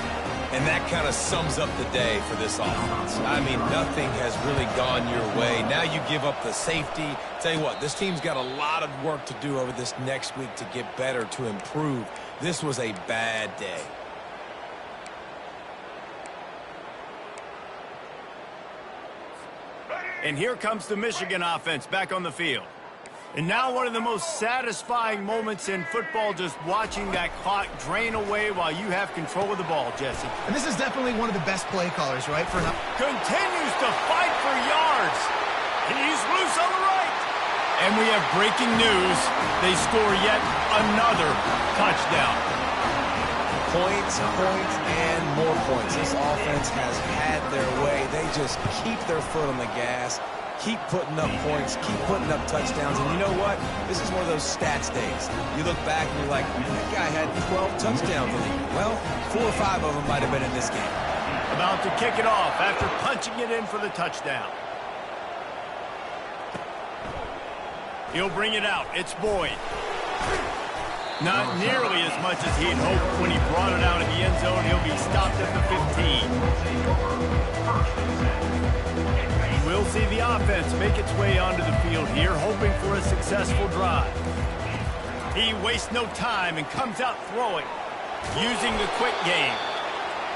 And that kind of sums up the day for this offense. I mean, nothing has really gone your way. Now you give up the safety. Tell you what, this team's got a lot of work to do over this next week to get better, to improve. This was a bad day. And here comes the Michigan offense back on the field. And now one of the most satisfying moments in football, just watching that clock drain away while you have control of the ball, Jesse. And this is definitely one of the best play callers, right? Continues to fight for yards. He's loose on the right. And we have breaking news. They score yet another touchdown. Points, and more points. This offense has had their way. They just keep their foot on the gas. Keep putting up points, keep putting up touchdowns, and you know what? This is one of those stats days. You look back and you're like, that guy had 12 touchdowns in it. Well, 4 or 5 of them might have been in this game. About to kick it off after punching it in for the touchdown. He'll bring it out. It's Boyd. Not nearly as much as he had hoped when he brought it out in the end zone. He'll be stopped at the 15. We'll see the offense make its way onto the field here, hoping for a successful drive. He wastes no time and comes out throwing, using the quick game.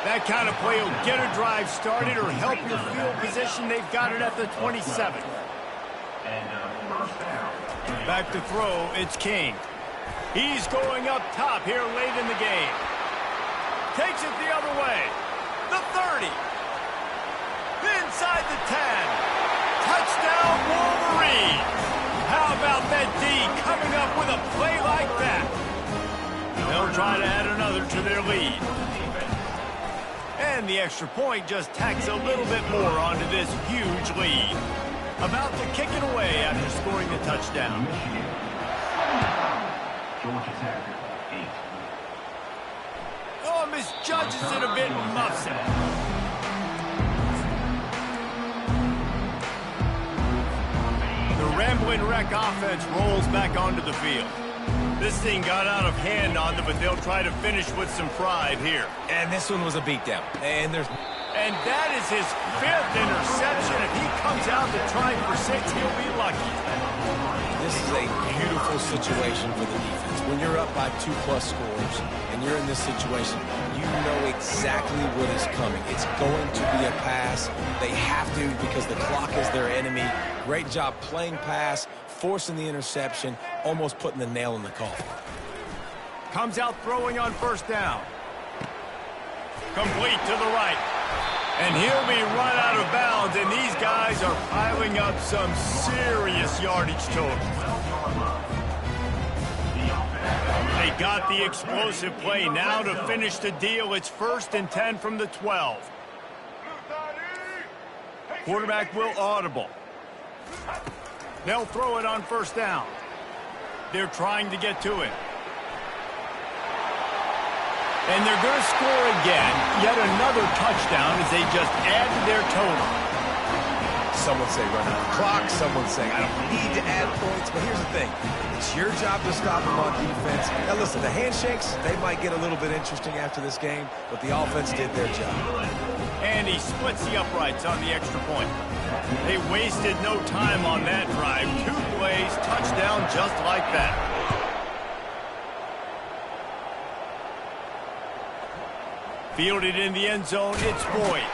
That kind of play will get a drive started or help your field position. They've got it at the 27. Back to throw, it's King. He's going up top here late in the game. Takes it the other way. The 30. Inside the 10. Touchdown, Wolverine. How about that D coming up with a play like that? They'll try to add another to their lead. And the extra point just tacks a little bit more onto this huge lead. About to kick it away after scoring the touchdown. Georgia Tech, 8. Oh, misjudges it a bit and muffs it. The Ramblin' Wreck offense rolls back onto the field. This thing got out of hand on them, but they'll try to finish with some pride here. And this one was a beatdown. And that is his 5th interception. If he comes out to try for 6, he'll be lucky. This is a beautiful situation for the defense. When you're up by 2+ scores and you're in this situation, you know exactly what is coming. It's going to be a pass. They have to because the clock is their enemy. Great job playing pass, forcing the interception, almost putting the nail in the coffin. Comes out throwing on first down. Complete to the right. And he'll be run out of bounds, and these guys are piling up some serious yardage totals. They got the explosive play now to finish the deal. It's 1st and 10 from the 12. Quarterback will audible. They'll throw it on first down. They're trying to get to it. And they're going to score again. Yet another touchdown as they just add to their total. Some would say run out the clock. Some would say I don't need to add points. But here's the thing. It's your job to stop them on defense. Now listen, the handshakes, they might get a little bit interesting after this game, but the offense did their job. And he splits the uprights on the extra point. They wasted no time on that drive. 2 plays, touchdown just like that. Fielded in the end zone, it's Boyd.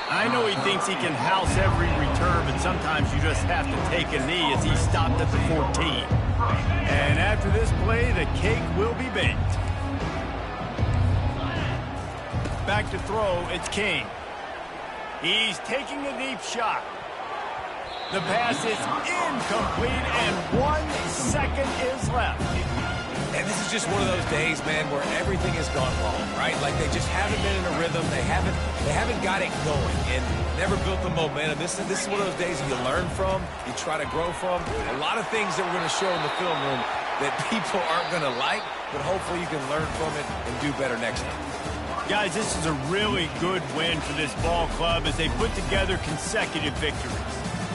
I know he thinks he can house every return, but sometimes you just have to take a knee as he stopped at the 14. And after this play, the cake will be baked. Back to throw, it's King. He's taking a deep shot. The pass is incomplete, and 1 second is left. And this is just one of those days, man, where everything has gone wrong, right? Like they just haven't been in a rhythm. They haven't got it going and never built the momentum. This is one of those days you learn from, you try to grow from. A lot of things that we're going to show in the film room that people aren't going to like, but hopefully you can learn from it and do better next time. Guys, this is a really good win for this ball club as they put together consecutive victories.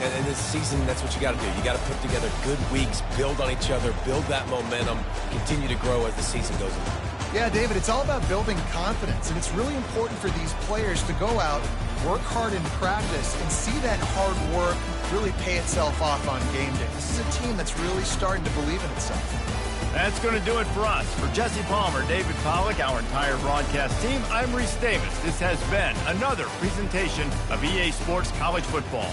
And this season, that's what you got to do. You got to put together good weeks, build on each other, build that momentum, continue to grow as the season goes on. Yeah, David, it's all about building confidence, and it's really important for these players to go out, work hard in practice, and see that hard work really pay itself off on game day. This is a team that's really starting to believe in itself. That's going to do it for us. For Jesse Palmer, David Pollack, our entire broadcast team, I'm Reese Davis. This has been another presentation of EA Sports College Football.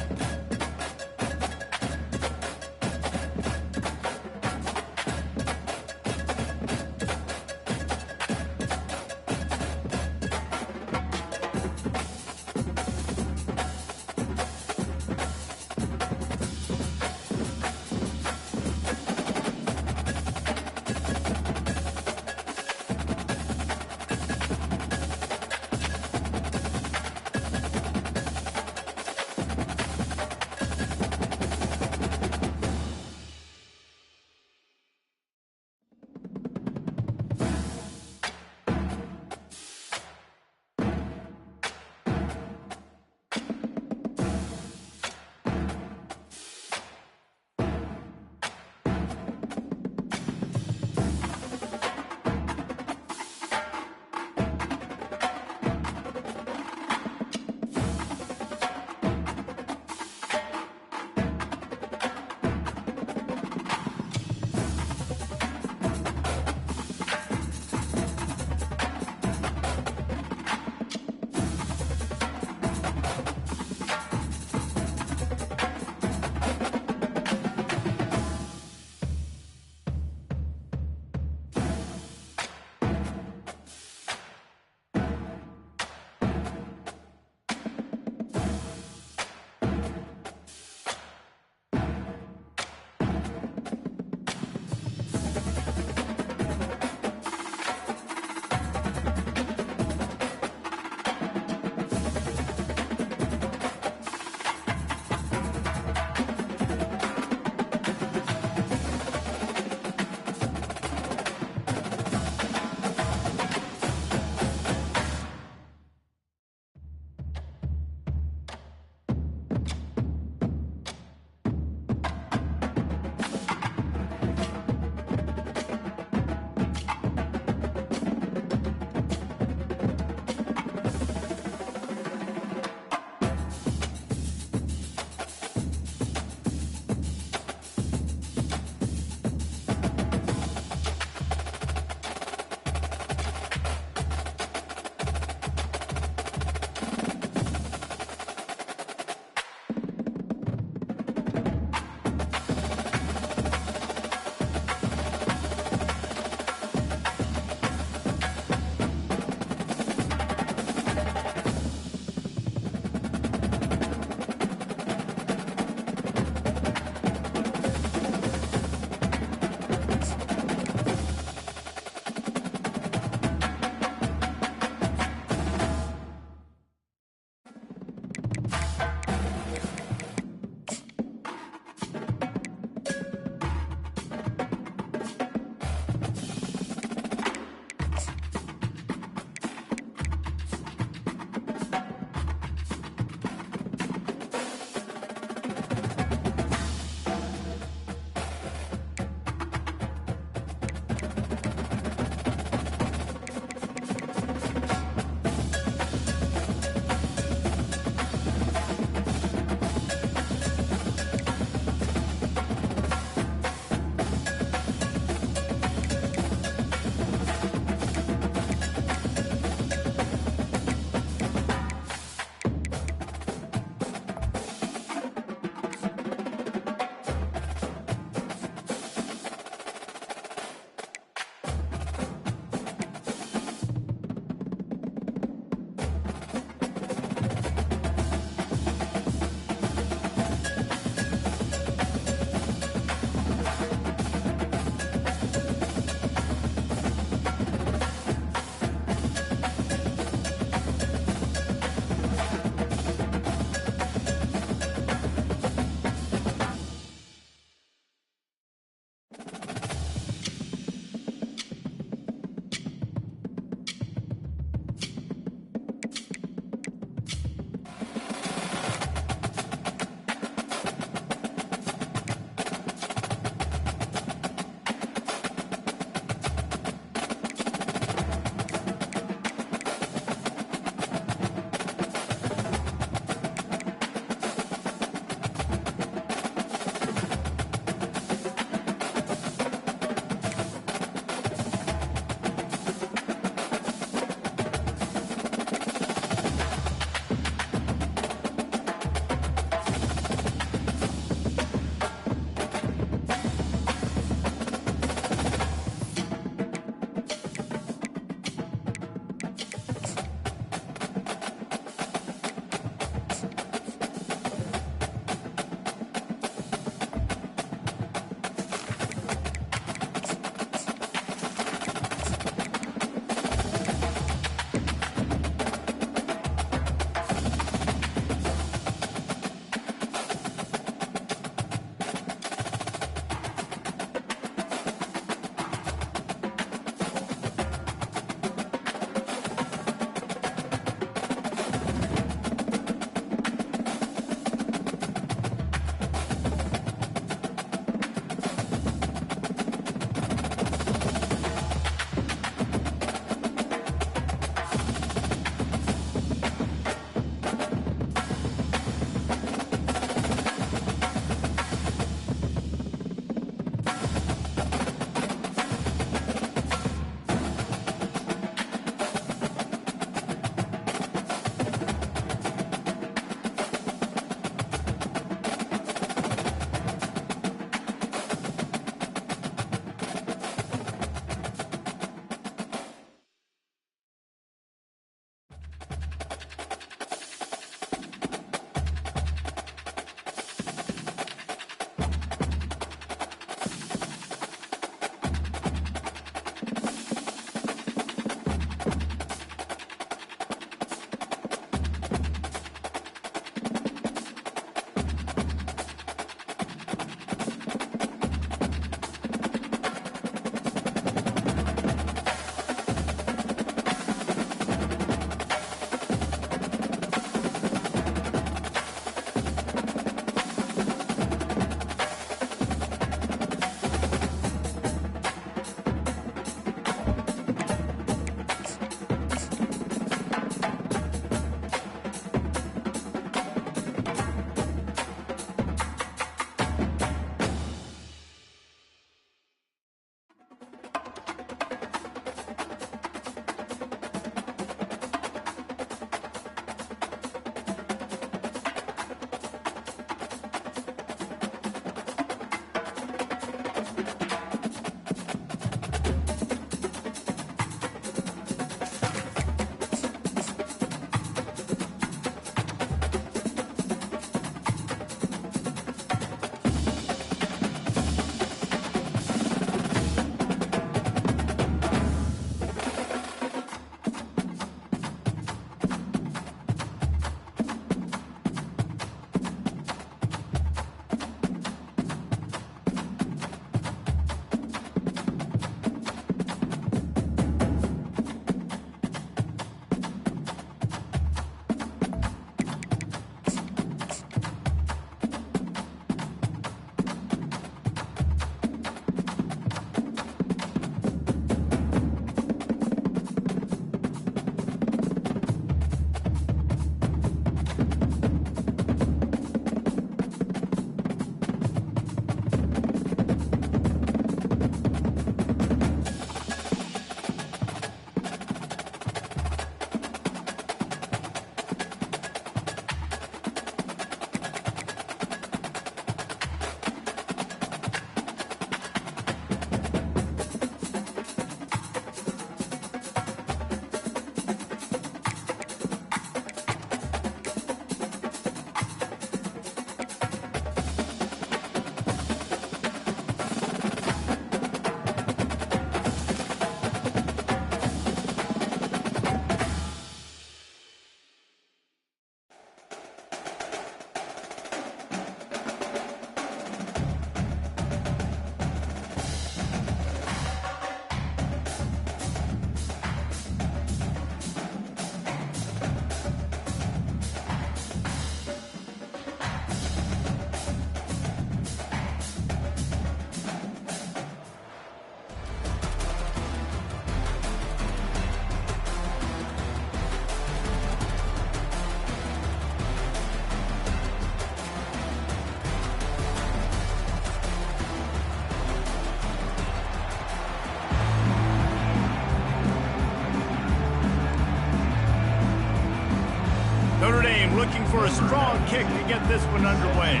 looking for a strong kick to get this one underway.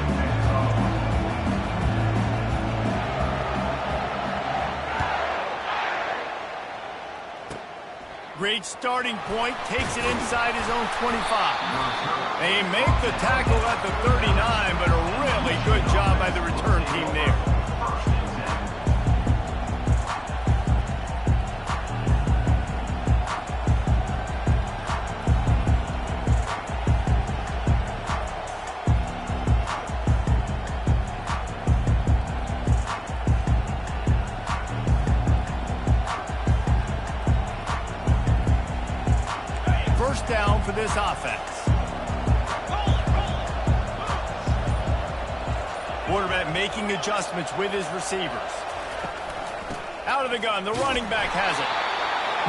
Great starting point, takes it inside his own 25. They make the tackle at the 39, but a really good job by the return team there. Down for this offense. Quarterback making adjustments with his receivers. Out of the gun, the running back has it.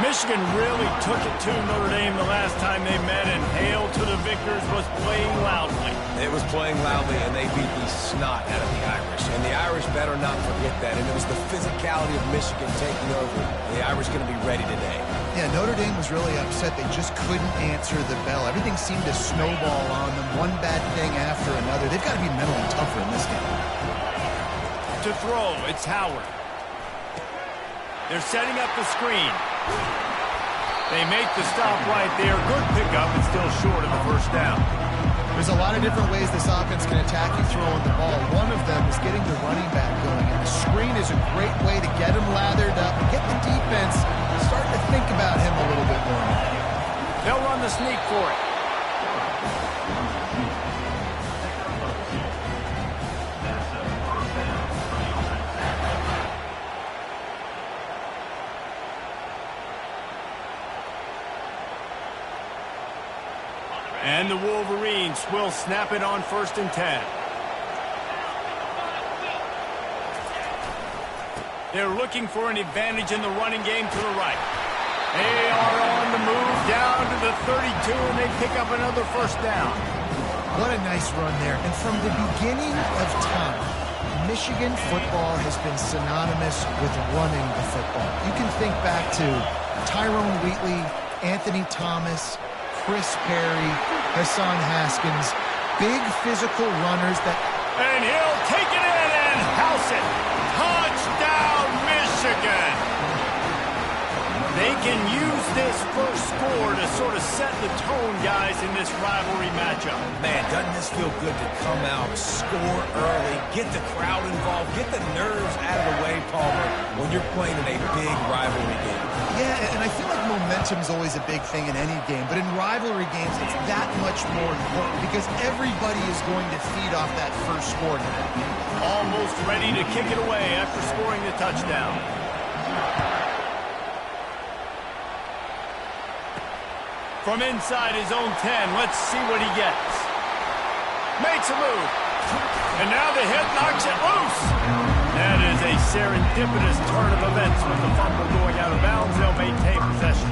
Michigan really took it to Notre Dame the last time they met, and hail to the victors was playing loudly. It was playing loudly, and they beat the snot out of the Irish. And the Irish better not forget that. And it was the physicality of Michigan taking over. The Irish going to be ready today. Yeah, Notre Dame was really upset. They just couldn't answer the bell. Everything seemed to snowball on them, one bad thing after another. They've got to be mentally tougher in this game. To throw, it's Howard. They're setting up the screen. They make the stop right there. Good pickup, and still short of the first down. There's a lot of different ways this offense can attack you throwing the ball. One of them is getting the running back going. And the screen is a great way to get him lathered up and get the defense starting to think about him a little bit more. They'll run the sneak for it. And the Wolverines will snap it on 1st and 10. They're looking for an advantage in the running game to the right. They are on the move down to the 32, and they pick up another first down. What a nice run there. And from the beginning of time, Michigan football has been synonymous with running the football. You can think back to Tyrone Wheatley, Anthony Thomas, Chris Perry, Hassan Haskins, big physical runners that... And he'll take it in and house it. Touchdown, Michigan! They can use this first score to sort of set the tone, guys, in this rivalry matchup. Man, doesn't this feel good to come out, score early, get the crowd involved, get the nerves out of the way, Palmer, when you're playing in a big rivalry game. Yeah, and I feel like momentum's always a big thing in any game, but in rivalry games, it's that much more important because everybody is going to feed off that first score now. Almost ready to kick it away after scoring the touchdown. From inside his own 10, let's see what he gets. Makes a move. And now the hit knocks it loose. That is a serendipitous turn of events with the fumble going out of bounds. They'll maintain possession.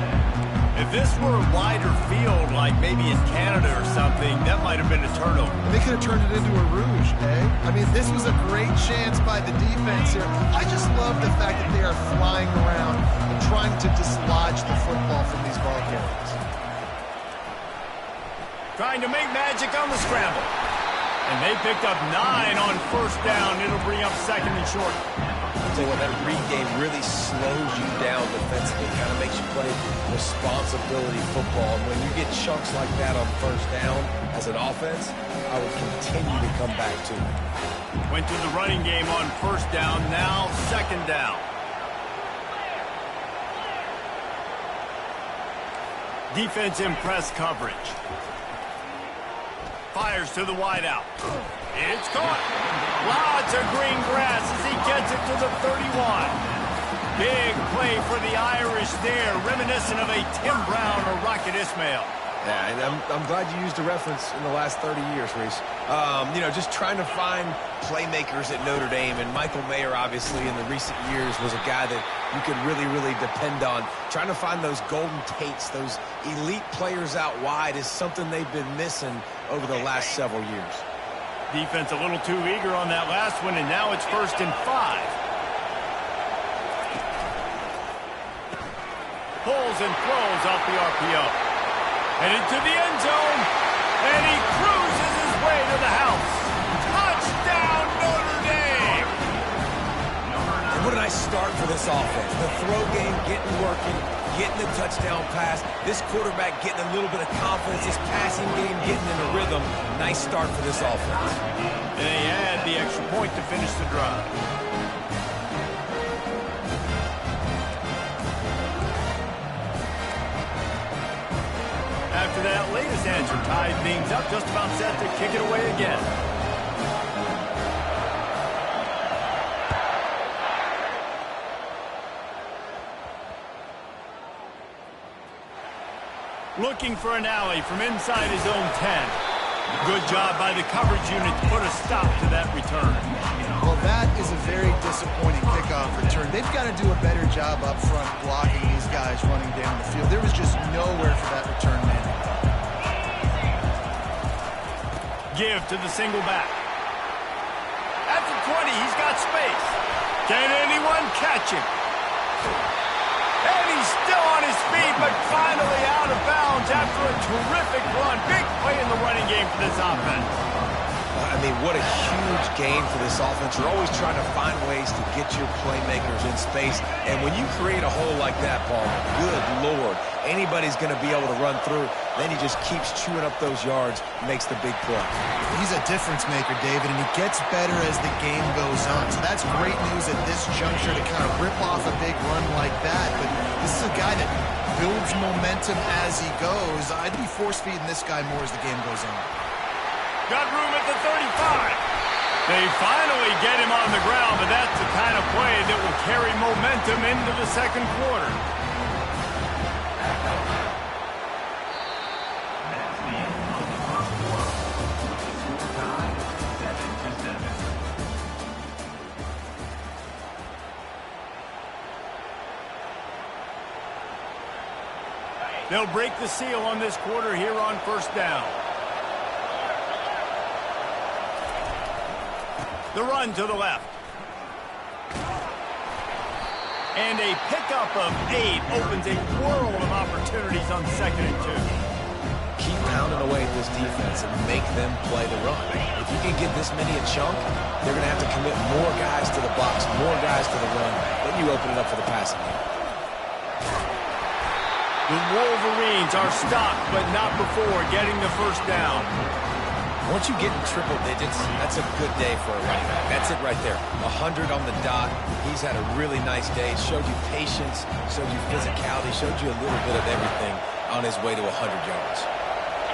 If this were a wider field, like maybe in Canada or something, that might have been a turnover. They could have turned it into a rouge, eh? I mean, this was a great chance by the defense here. I just love the fact that they are flying around and trying to dislodge the football from these ball carriers. Trying to make magic on the scramble. And they picked up 9 on first down. It'll bring up 2nd and short. I'll tell you what, that read game really slows you down defensively. Kind of makes you play responsibility football. And when you get chunks like that on first down as an offense, I would continue to come back to it. Went to the running game on first down. Now 2nd down. Defense in press coverage. Fires to the wideout. It's caught. Lots of green grass as he gets it to the 31. Big play for the Irish there, reminiscent of a Tim Brown or Rocket Ismail. Yeah, and I'm glad you used a reference in the last 30 years, Reese. You know, just trying to find playmakers at Notre Dame, and Michael Mayer, obviously, in the recent years, was a guy that you could really, really depend on. Trying to find those golden Tates, those elite players out wide is something they've been missing over the last several years. Defense a little too eager on that last one, and now it's 1st and 5. Pulls and throws off the RPO. And into the end zone. And he cruises his way to the house. Touchdown, Notre Dame! And what a nice start for this offense. The throw game getting working, getting the touchdown pass. This quarterback getting a little bit of confidence. This passing game getting in a rhythm. Nice start for this offense. And they had the extra point to finish the drive. After that latest answer tied things up, just about set to kick it away again. Looking for an alley from inside his own 10. Good job by the coverage unit to put a stop to that return. Well, that is a very disappointing kickoff return. They've got to do a better job up front blocking these guys running down the field. There was just nowhere for that return man. Give to the single back. At the 20, he's got space. Can anyone catch him? And he's still on his feet, but finally out of bounds after a terrific run. Big play in the running game for this offense. I mean, what a huge game for this offense. You're always trying to find ways to get your playmakers in space. And when you create a hole like that, Paul, good Lord, anybody's going to be able to run through. Then he just keeps chewing up those yards, makes the big play. He's a difference maker, David, and he gets better as the game goes on. So that's great news at this juncture to kind of rip off a big run like that. But this is a guy that builds momentum as he goes. I'd be force-feeding this guy more as the game goes on. Got room at the 35. They finally get him on the ground, but that's the kind of play that will carry momentum into the second quarter. They'll break the seal on this quarter here on first down. The run to the left. And a pickup of 8 opens a world of opportunities on 2nd and 2. Keep pounding away at this defense and make them play the run. If you can get this many a chunk, they're going to have to commit more guys to the box, more guys to the run. Then you open it up for the passing game. The Wolverines are stopped, but not before getting the first down. Once you get in triple digits, that's a good day for a running back. That's it right there. 100 on the dot. He's had a really nice day. Showed you patience, showed you physicality, showed you a little bit of everything on his way to 100 yards.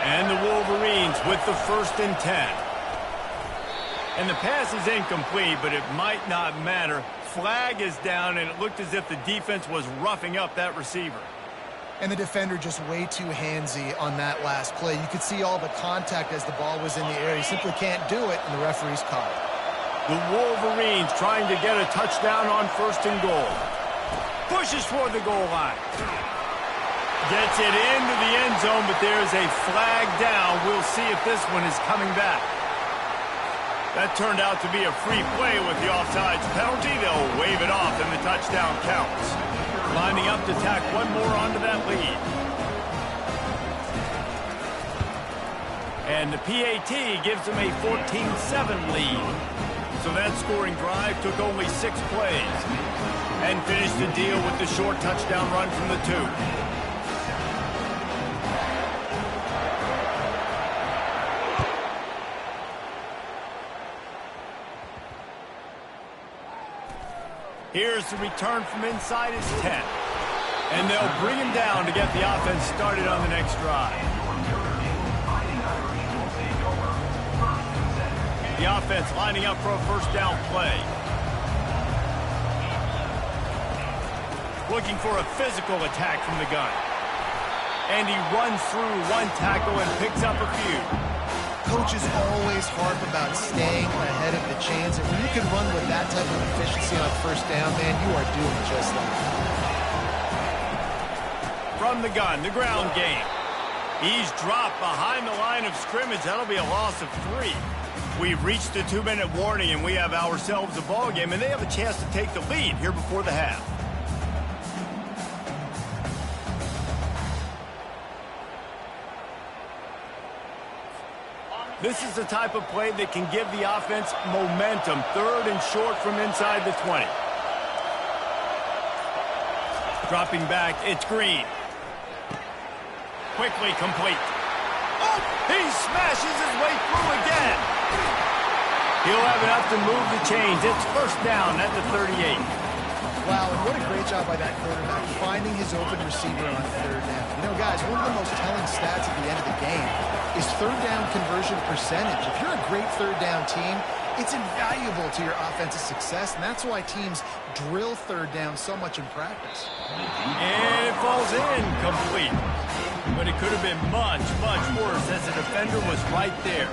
And the Wolverines with the 1st and 10. And the pass is incomplete, but it might not matter. Flag is down, and it looked as if the defense was roughing up that receiver. And the defender just way too handsy on that last play. You could see all the contact as the ball was in the air. He simply can't do it, and the referee's caught it. The Wolverines trying to get a touchdown on 1st and goal. Pushes toward the goal line. Gets it into the end zone, but there's a flag down. We'll see if this one is coming back. That turned out to be a free play with the offsides penalty. They'll wave it off, and the touchdown counts. Lining up to tack one more onto that lead. And the PAT gives them a 14-7 lead. So that scoring drive took only 6 plays. And finished the deal with the short touchdown run from the 2. Here's the return from inside his 10. And they'll bring him down to get the offense started on the next drive. The offense lining up for a first down play. Looking for a physical attack from the gun. And he runs through one tackle and picks up a few. Coaches always harp about staying ahead of the chains, and when you can run with that type of efficiency on first down, man, you are doing just that. From the gun, the ground game. He's dropped behind the line of scrimmage. That'll be a loss of 3. We've reached the 2-minute warning, and we have ourselves a ball game, and they have a chance to take the lead here before the half. This is the type of play that can give the offense momentum. 3rd and short from inside the 20. Dropping back, it's Green. Quickly complete. Oh, he smashes his way through again. He'll have enough to move the chains. It's 1st down at the 38. Wow, and what a great job by that quarterback finding his open receiver on 3rd down. You know, guys, one of the most telling stats at the end of the game is 3rd down conversion percentage. If you're a great 3rd down team, it's invaluable to your offensive success, and that's why teams drill 3rd down so much in practice. And it falls in complete. But it could have been much, much worse as the defender was right there.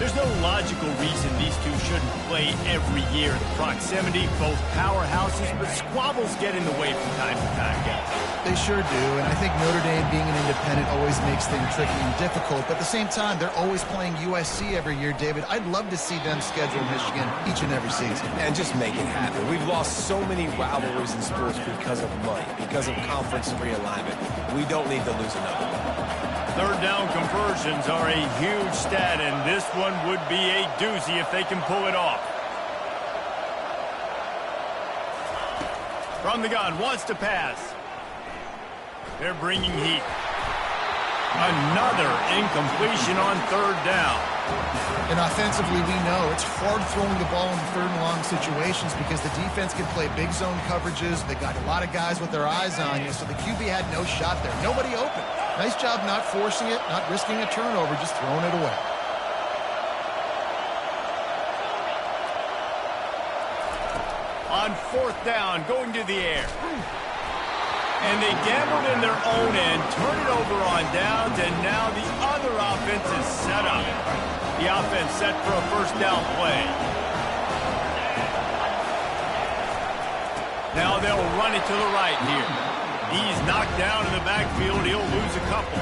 There's no logical reason these two shouldn't play every year. The proximity, both powerhouses, but squabbles get in the way from time to time, guys. They sure do, and I think Notre Dame being an independent always makes things tricky and difficult. But at the same time, they're always playing USC every year, David. I'd love to see them schedule Michigan each and every season. And just make it happen. We've lost so many rivalries in sports because of money, because of conference realignment. We don't need to lose another one. 3rd down conversions are a huge stat, and this one would be a doozy if they can pull it off. From the gun, wants to pass. They're bringing heat. Another incompletion on 3rd down. And offensively, we know it's hard throwing the ball in 3rd and long situations because the defense can play big zone coverages. They got a lot of guys with their eyes on you, so the QB had no shot there. Nobody open. Nice job not forcing it, not risking a turnover, just throwing it away. On 4th down, going to the air. And they gambled in their own end, turn it over on downs, and now the other offense is set up. The offense set for a 1st down play. Now they'll run it to the right here. He's knocked down in the backfield. He'll lose a couple.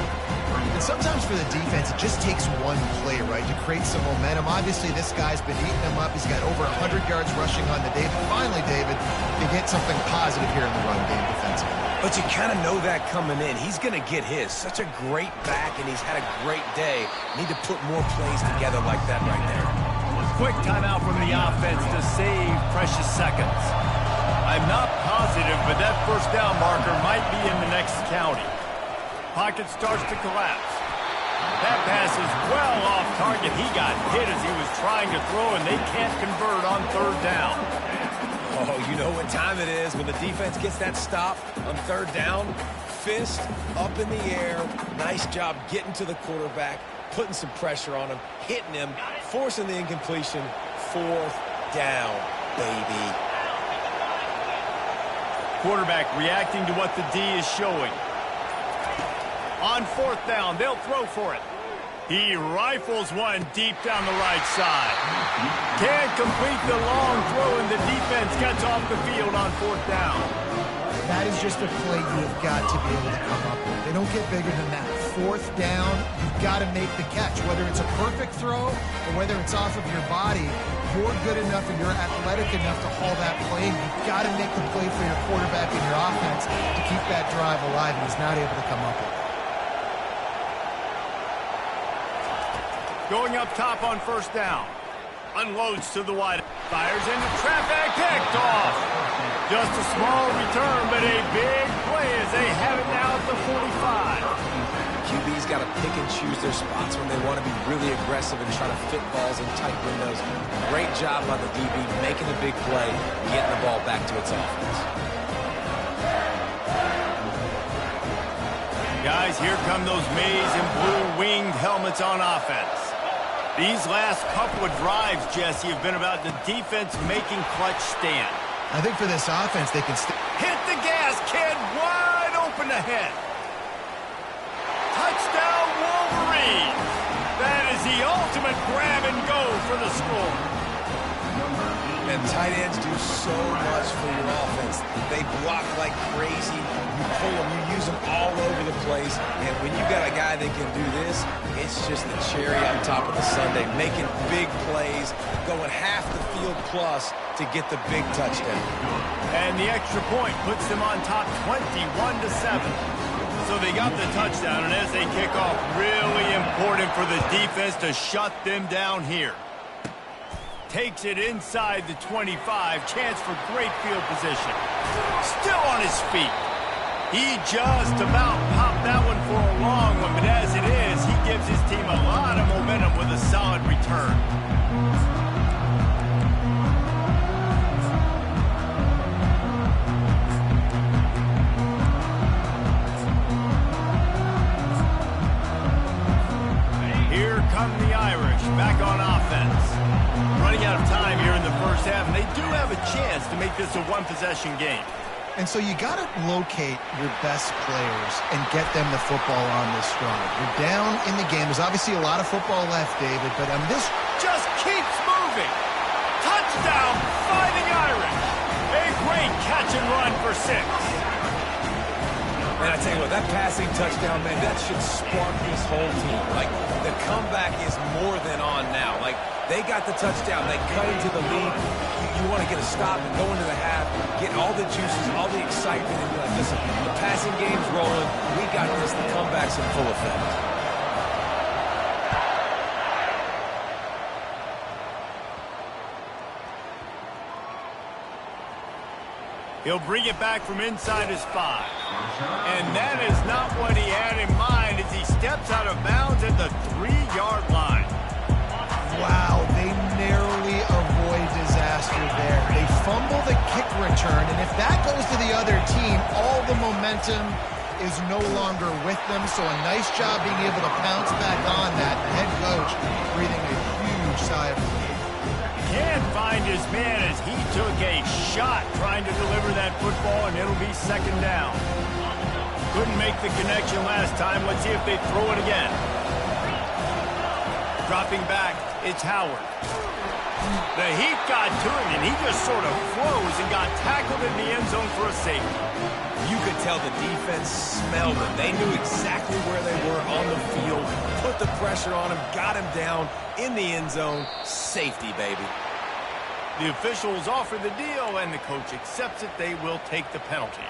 And sometimes for the defense, it just takes one play, right, to create some momentum. Obviously, this guy's been eating them up. He's got over 100 yards rushing on the day. But finally, David, they get something positive here in the run game defensively. But you kind of know that coming in. He's going to get his. Such a great back, and he's had a great day. Need to put more plays together like that right there. Quick timeout from the offense to save precious seconds. I'm not positive, but that 1st down marker might be in the next county. Pocket starts to collapse. That pass is well off target. He got hit as he was trying to throw, and they can't convert on 3rd down. Oh, you know what time it is when the defense gets that stop on 3rd down. Fist up in the air. Nice job getting to the quarterback, putting some pressure on him, hitting him, forcing the incompletion. 4th down, baby. Quarterback reacting to what the D is showing. On 4th down, they'll throw for it. He rifles one deep down the right side. Can't complete the long throw, and the defense gets off the field on 4th down. That is just a play you've got to be able to come up with. They don't get bigger than that. 4th down, you've got to make the catch. Whether it's a perfect throw or whether it's off of your body, you're good enough and you're athletic enough to haul that play. You've got to make the play for your quarterback and your offense to keep that drive alive, and he's not able to come up with it. Going up top on 1st down. Unloads to the wide. Fires into traffic. Picked off. Just a small return, but a big play as they have it now at the 45. QB's got to pick and choose their spots when they want to be really aggressive and try to fit balls in tight windows. Great job by the DB making a big play, getting the ball back to its offense. Guys, here come those maize and blue winged helmets on offense. These last couple of drives, Jesse, have been about the defense making clutch stand. I think for this offense, they can hit the gas, kid, wide open ahead. Touchdown, Wolverine. That is the ultimate grab and go for the score. And tight ends do so much for your offense. They block like crazy. You pull them, you use them all over the place. And when you got a guy that can do this, it's just the cherry on top of the sundae, making big plays, going half the field plus to get the big touchdown. And the extra point puts them on top 21-7. So they got the touchdown, and as they kick off, really important for the defense to shut them down here. Takes it inside the 25. Chance for great field position. Still on his feet. He just about popped that one for a long one, but as it is, he gives his team a lot of momentum with a solid return. Here come the Irish, back on offense. Running out of time here in the first half, and they do have a chance to make this a one-possession game. And so you got to locate your best players and get them the football on this drive. You're down in the game. There's obviously a lot of football left, David, but this just keeps moving. Touchdown, Fighting Irish. A great catch and run for 6. Man, I tell you what, that passing touchdown, man, that should spark this whole team. Like, the comeback is more than on now. Like, they got the touchdown. They cut into the lead. You want to get a stop and go into the half, get all the juices, all the excitement, and be like, listen, the passing game's rolling. We got this. The comeback's in full effect. He'll bring it back from inside his 5. And that is not what he had in mind as he steps out of bounds at the 3-yard line. wow, they narrowly avoid disaster there. They fumble the kick return, and if that goes to the other team, all the momentum is no longer with them. So a nice job being able to pounce back on that. The head coach breathing a huge sigh of relief. Can't find his man as he took a shot trying to deliver that football, and it'll be second down. Couldn't make the connection last time. Let's see if they throw it again. Dropping back, it's Howard. The heat got to him, and he just sort of froze and got tackled in the end zone for a safety. You could tell the defense smelled it. They knew exactly where they were on the field, put the pressure on him, got him down in the end zone. Safety, baby. The officials offer the deal, and the coach accepts it. They will take the penalty.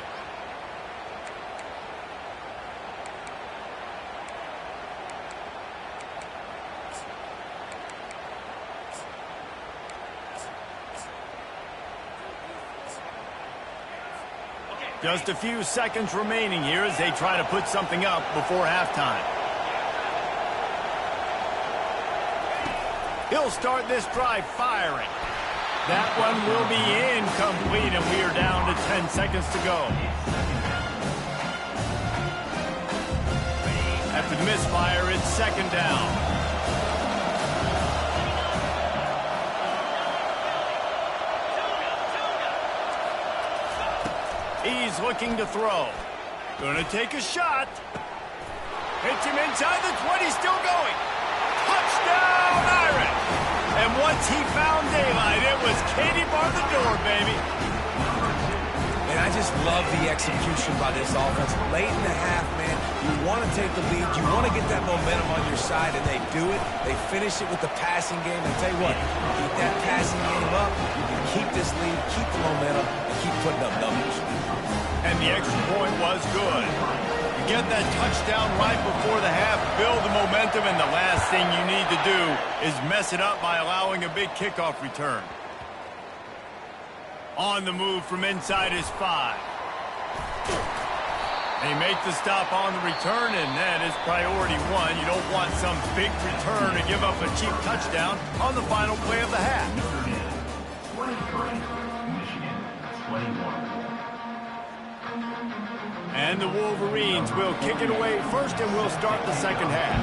Just a few seconds remaining here as they try to put something up before halftime. He'll start this drive firing. That one will be incomplete, and we are down to 10 seconds to go. After the misfire, it's second down. He's looking to throw. Gonna take a shot. Hits him inside the 20, still going. Touchdown, Irish! And once he found daylight, it was Katie bar the door, baby. And I just love the execution by this offense. Late in the half, man, you want to take the lead. You want to get that momentum on your side, and they do it. They finish it with the passing game. And tell you what, keep that passing game up. You can keep this lead, keep the momentum, and keep putting up numbers. And the extra point was good. You get that touchdown right before the half, build the momentum, and the last thing you need to do is mess it up by allowing a big kickoff return. On the move from inside his 5. They make the stop on the return, and that is priority 1. You don't want some big return to give up a cheap touchdown on the final play of the half. And the Wolverines will kick it away first, and we'll start the second half.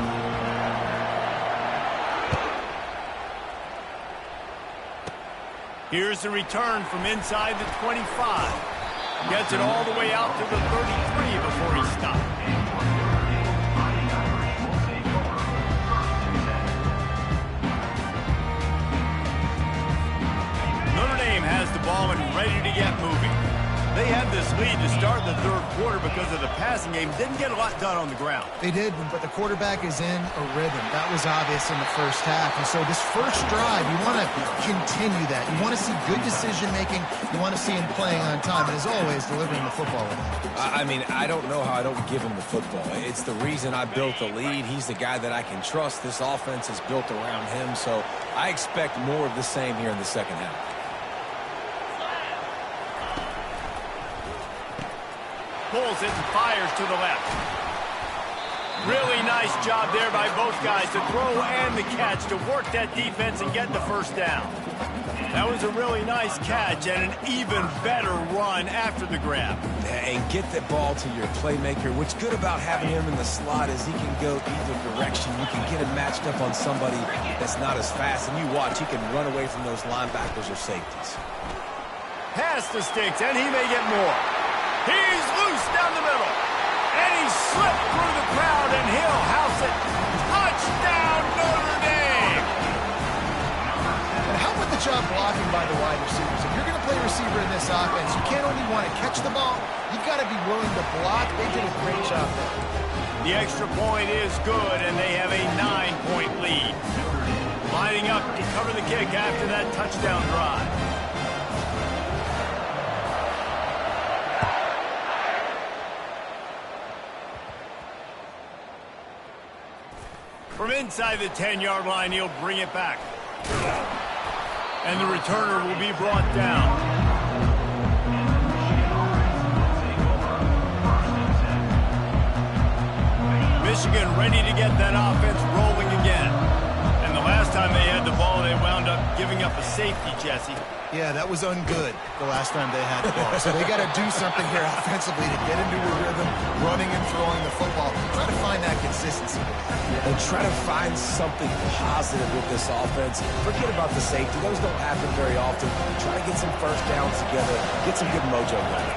Here's the return from inside the 25. Gets it all the way out to the 33 before he stopped. Notre Dame has the ball and ready to get moving. They had this lead to start the third quarter because of the passing game. Didn't get a lot done on the ground. They did, but the quarterback is in a rhythm. That was obvious in the first half. And so this first drive, you want to continue that. You want to see good decision-making. You want to see him playing on time. And as always, delivering the football. I mean, I don't know how I don't give him the football. It's the reason I built the lead. He's the guy that I can trust. This offense is built around him. So I expect more of the same here in the second half. Pulls it and fires to the left. Really nice job there by both guys to throw and the catch to work that defense and get the first down. That was a really nice catch and an even better run after the grab. And get the ball to your playmaker. What's good about having him in the slot is he can go either direction. You can get him matched up on somebody that's not as fast. And you watch, he can run away from those linebackers or safeties. Pass the sticks, and he may get more. He's loose down the middle. And he slipped through the crowd, and he'll house it. Touchdown, Notre Dame! And how about the job blocking by the wide receivers? If you're going to play receiver in this offense, you can't only want to catch the ball, you've got to be willing to block. They did a great job there. The extra point is good, and they have a 9-point lead. Lining up to cover the kick after that touchdown drive. From inside the 10-yard line, he'll bring it back. And the returner will be brought down. Michigan ready to get that offense rolling again. And the last time they had the ball, they wound up giving up a safety, Jesse. Yeah, that was ungood the last time they had the ball. So they got to do something here offensively to get into a rhythm, running and throwing the football. Try to find that consistency. And try to find something positive with this offense. Forget about the safety. Those don't happen very often. Try to get some first downs together. Get some good mojo going.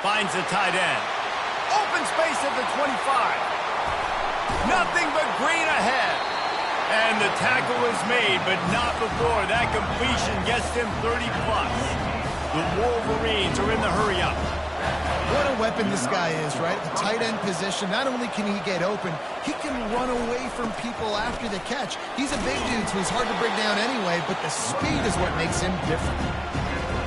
Finds the tight end. Open space at the 25. Nothing but green ahead. And the tackle is made, but not before that completion gets them 30-plus. The Wolverines are in the hurry-up. What a weapon this guy is, right? The tight end position, not only can he get open, he can run away from people after the catch. He's a big dude, so he's hard to bring down anyway, but the speed is what makes him different.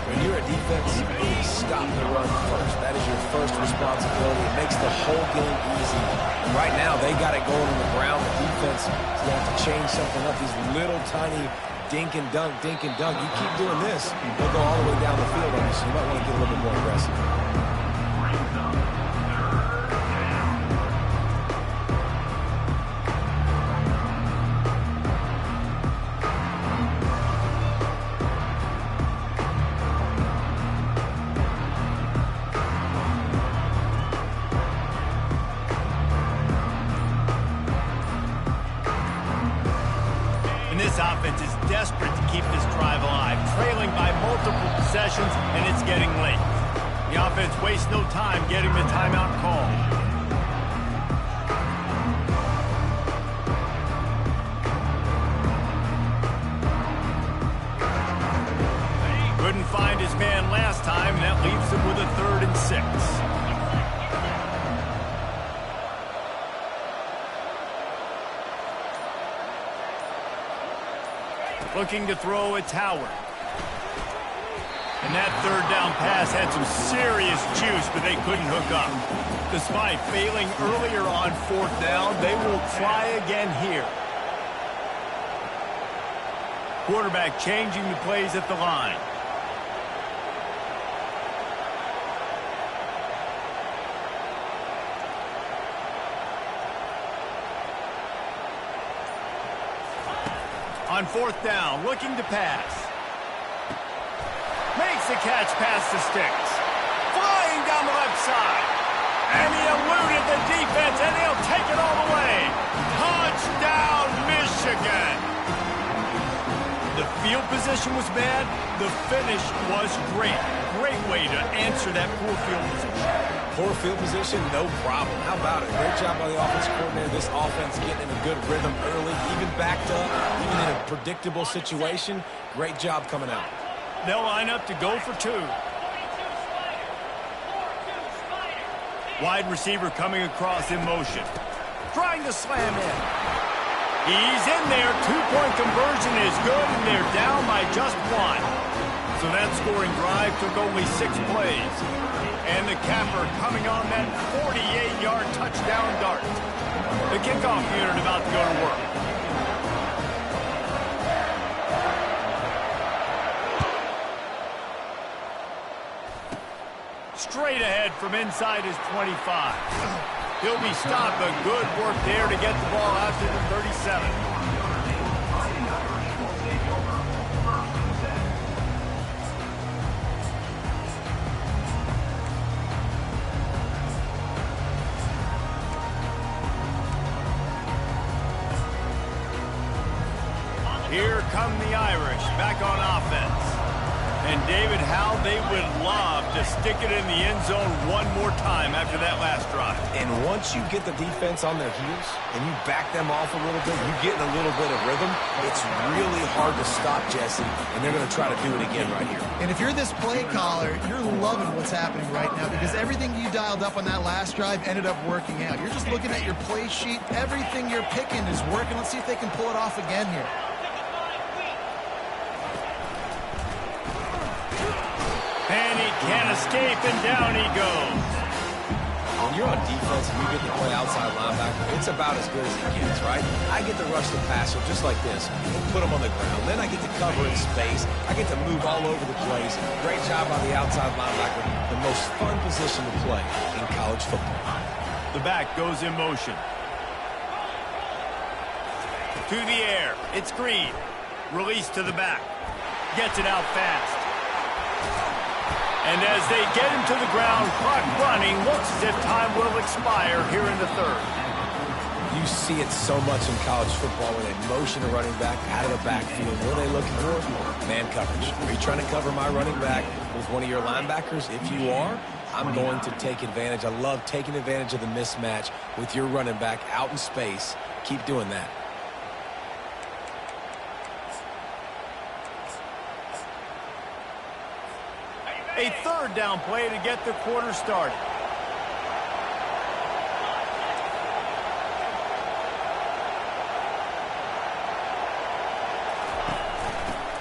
When you're a defense, you stop the run first. That is your first responsibility. It makes the whole game easy. And right now, they got it going on the ground. The defense is going to have to change something up. These little tiny dink and dunk, dink and dunk. You keep doing this, they'll go all the way down the field on you, so you might want to get a little bit more aggressive. This offense is desperate to keep this drive alive, trailing by multiple possessions, and it's getting late. The offense wastes no time getting the timeout call. Couldn't find his man last time, and that leaves him with a 3rd and 6. Looking to throw, it's Howard. And that 3rd down pass had some serious juice, but they couldn't hook up. Despite failing earlier on 4th down, they will try again here. Quarterback changing the plays at the line. On 4th down, looking to pass. Makes the catch past the sticks. Flying down the left side. And he eluded the defense, and he'll take it all the way. Touchdown, Michigan! The field position was bad. The finish was great. Great way to answer that poor field position. Poor field position, no problem. How about it? Great job by the offensive coordinator. This offense getting in a good rhythm early, even backed up, even in a predictable situation. Great job coming out. They'll line up to go for two. Wide receiver coming across in motion. Trying to slam in. He's in there. Two-point conversion is good, and they're down by just one. So that scoring drive took only 6 plays. And the capper coming on that 48-yard touchdown dart. The kickoff unit about to go to work. Straight ahead from inside his 25. He'll be stopped, but good work there to get the ball out to the 37. Here come the Irish back on offense. And David, how they would love to stick it in the end zone one more time after that last drive. And once you get the defense on their heels and you back them off a little bit, you get in a little bit of rhythm, it's really hard to stop, Jesse, and they're going to try to do it again right here. And if you're this play caller, you're loving what's happening right now because everything you dialed up on that last drive ended up working out. You're just looking at your play sheet. Everything you're picking is working. Let's see if they can pull it off again here. And he can't escape, and down he goes. When you're on defense and you get to play outside linebacker, it's about as good as it gets, right? I get to rush the passer just like this and put him on the ground. Then I get to cover in space. I get to move all over the place. Great job by the outside linebacker. The most fun position to play in college football. The back goes in motion. To the air. It's Green. Release to the back. Gets it out fast. And as they get him to the ground, clock running, looks as if time will expire here in the third. You see it so much in college football where they motion a running back out of the backfield. What are they looking for? Man coverage. Are you trying to cover my running back with one of your linebackers? If you are, I'm going to take advantage. I love taking advantage of the mismatch with your running back out in space. Keep doing that. A third down play to get the quarter started.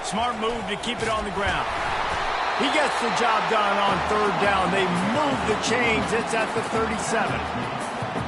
Smart move to keep it on the ground. He gets the job done on third down. They move the chains. It's at the 37.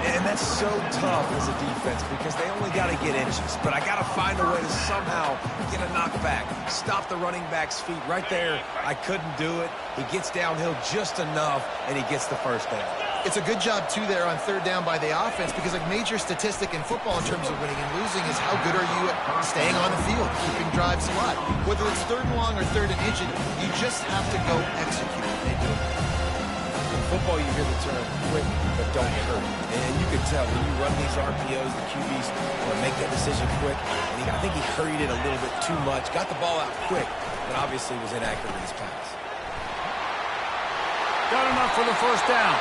And that's so tough as a defense because they only got to get inches. But I got to find a way to somehow get a knockback. Stop the running back's feet right there. I couldn't do it. He gets downhill just enough, and he gets the first down. It's a good job, too, there on third down by the offense because a major statistic in football in terms of winning and losing is how good are you at staying on the field, keeping drives alive. Whether it's third and long or third and inches, you just have to go execute. They do it. In football, you hear the term quick, but don't get hurt. And you can tell when you run these RPOs, the QBs want to make that decision quick. And I think he hurried it a little bit too much, got the ball out quick, but obviously was inaccurate in his pass. Got enough for the first down.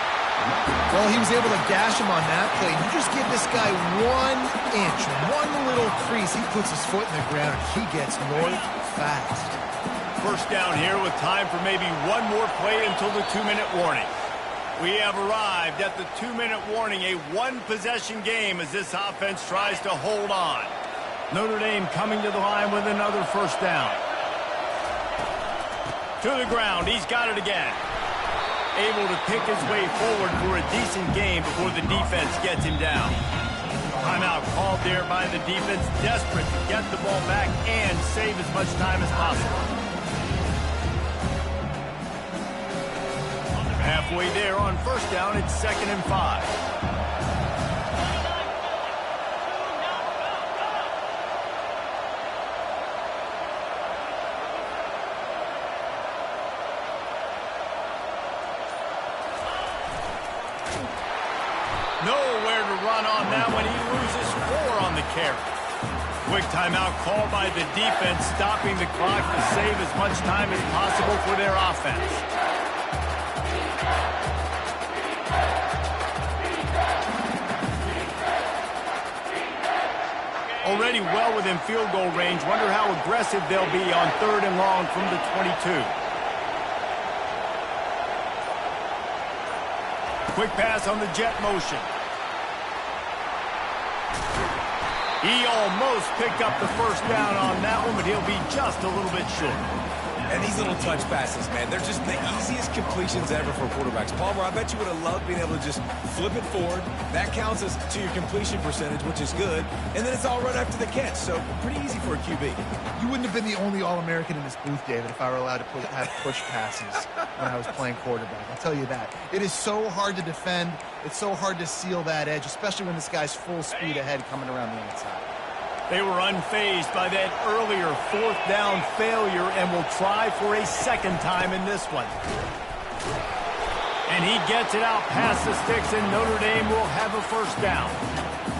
Well, he was able to gash him on that play. You just give this guy 1 inch, one little crease. He puts his foot in the ground, and he gets north fast. First down here with time for maybe one more play until the 2-minute warning. We have arrived at the 2-minute warning, a one-possession game as this offense tries to hold on. Notre Dame coming to the line with another first down. To the ground, he's got it again. Able to pick his way forward for a decent game before the defense gets him down. Timeout called there by the defense, desperate to get the ball back and save as much time as possible. Halfway there on first down, it's 2nd and 5. Nowhere to run on that one. He loses 4 on the carry. Quick timeout called by the defense, stopping the clock to save as much time as possible for their offense. Already already well within field goal range. Wonder how aggressive they'll be on 3rd and long from the 22. Quick pass on the jet motion. He almost picked up the first down on that one, but he'll be just a little bit short. And these little touch passes, man, they're just the easiest completions ever for quarterbacks. Palmer, I bet you would have loved being able to just flip it forward. That counts as to your completion percentage, which is good. And then it's all right after the catch, so pretty easy for a QB. You wouldn't have been the only All-American in this booth, David, if I were allowed to have push passes when I was playing quarterback. I'll tell you that. It is so hard to defend. It's so hard to seal that edge, especially when this guy's full speed ahead coming around the inside. They were unfazed by that earlier 4th down failure and will try for a second time in this one. And he gets it out past the sticks, and Notre Dame will have a first down.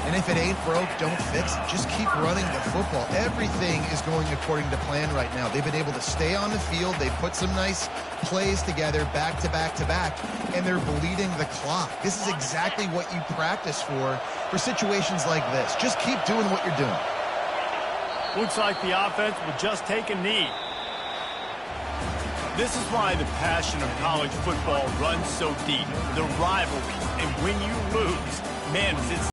And if it ain't broke, don't fix it. Just keep running the football. Everything is going according to plan right now. They've been able to stay on the field. They've put some nice plays together back to back to back, and they're bleeding the clock. This is exactly what you practice for situations like this. Just keep doing what you're doing. Looks like the offense will just take a knee. This is why the passion of college football runs so deep. The rivalry, and when you lose, man, it's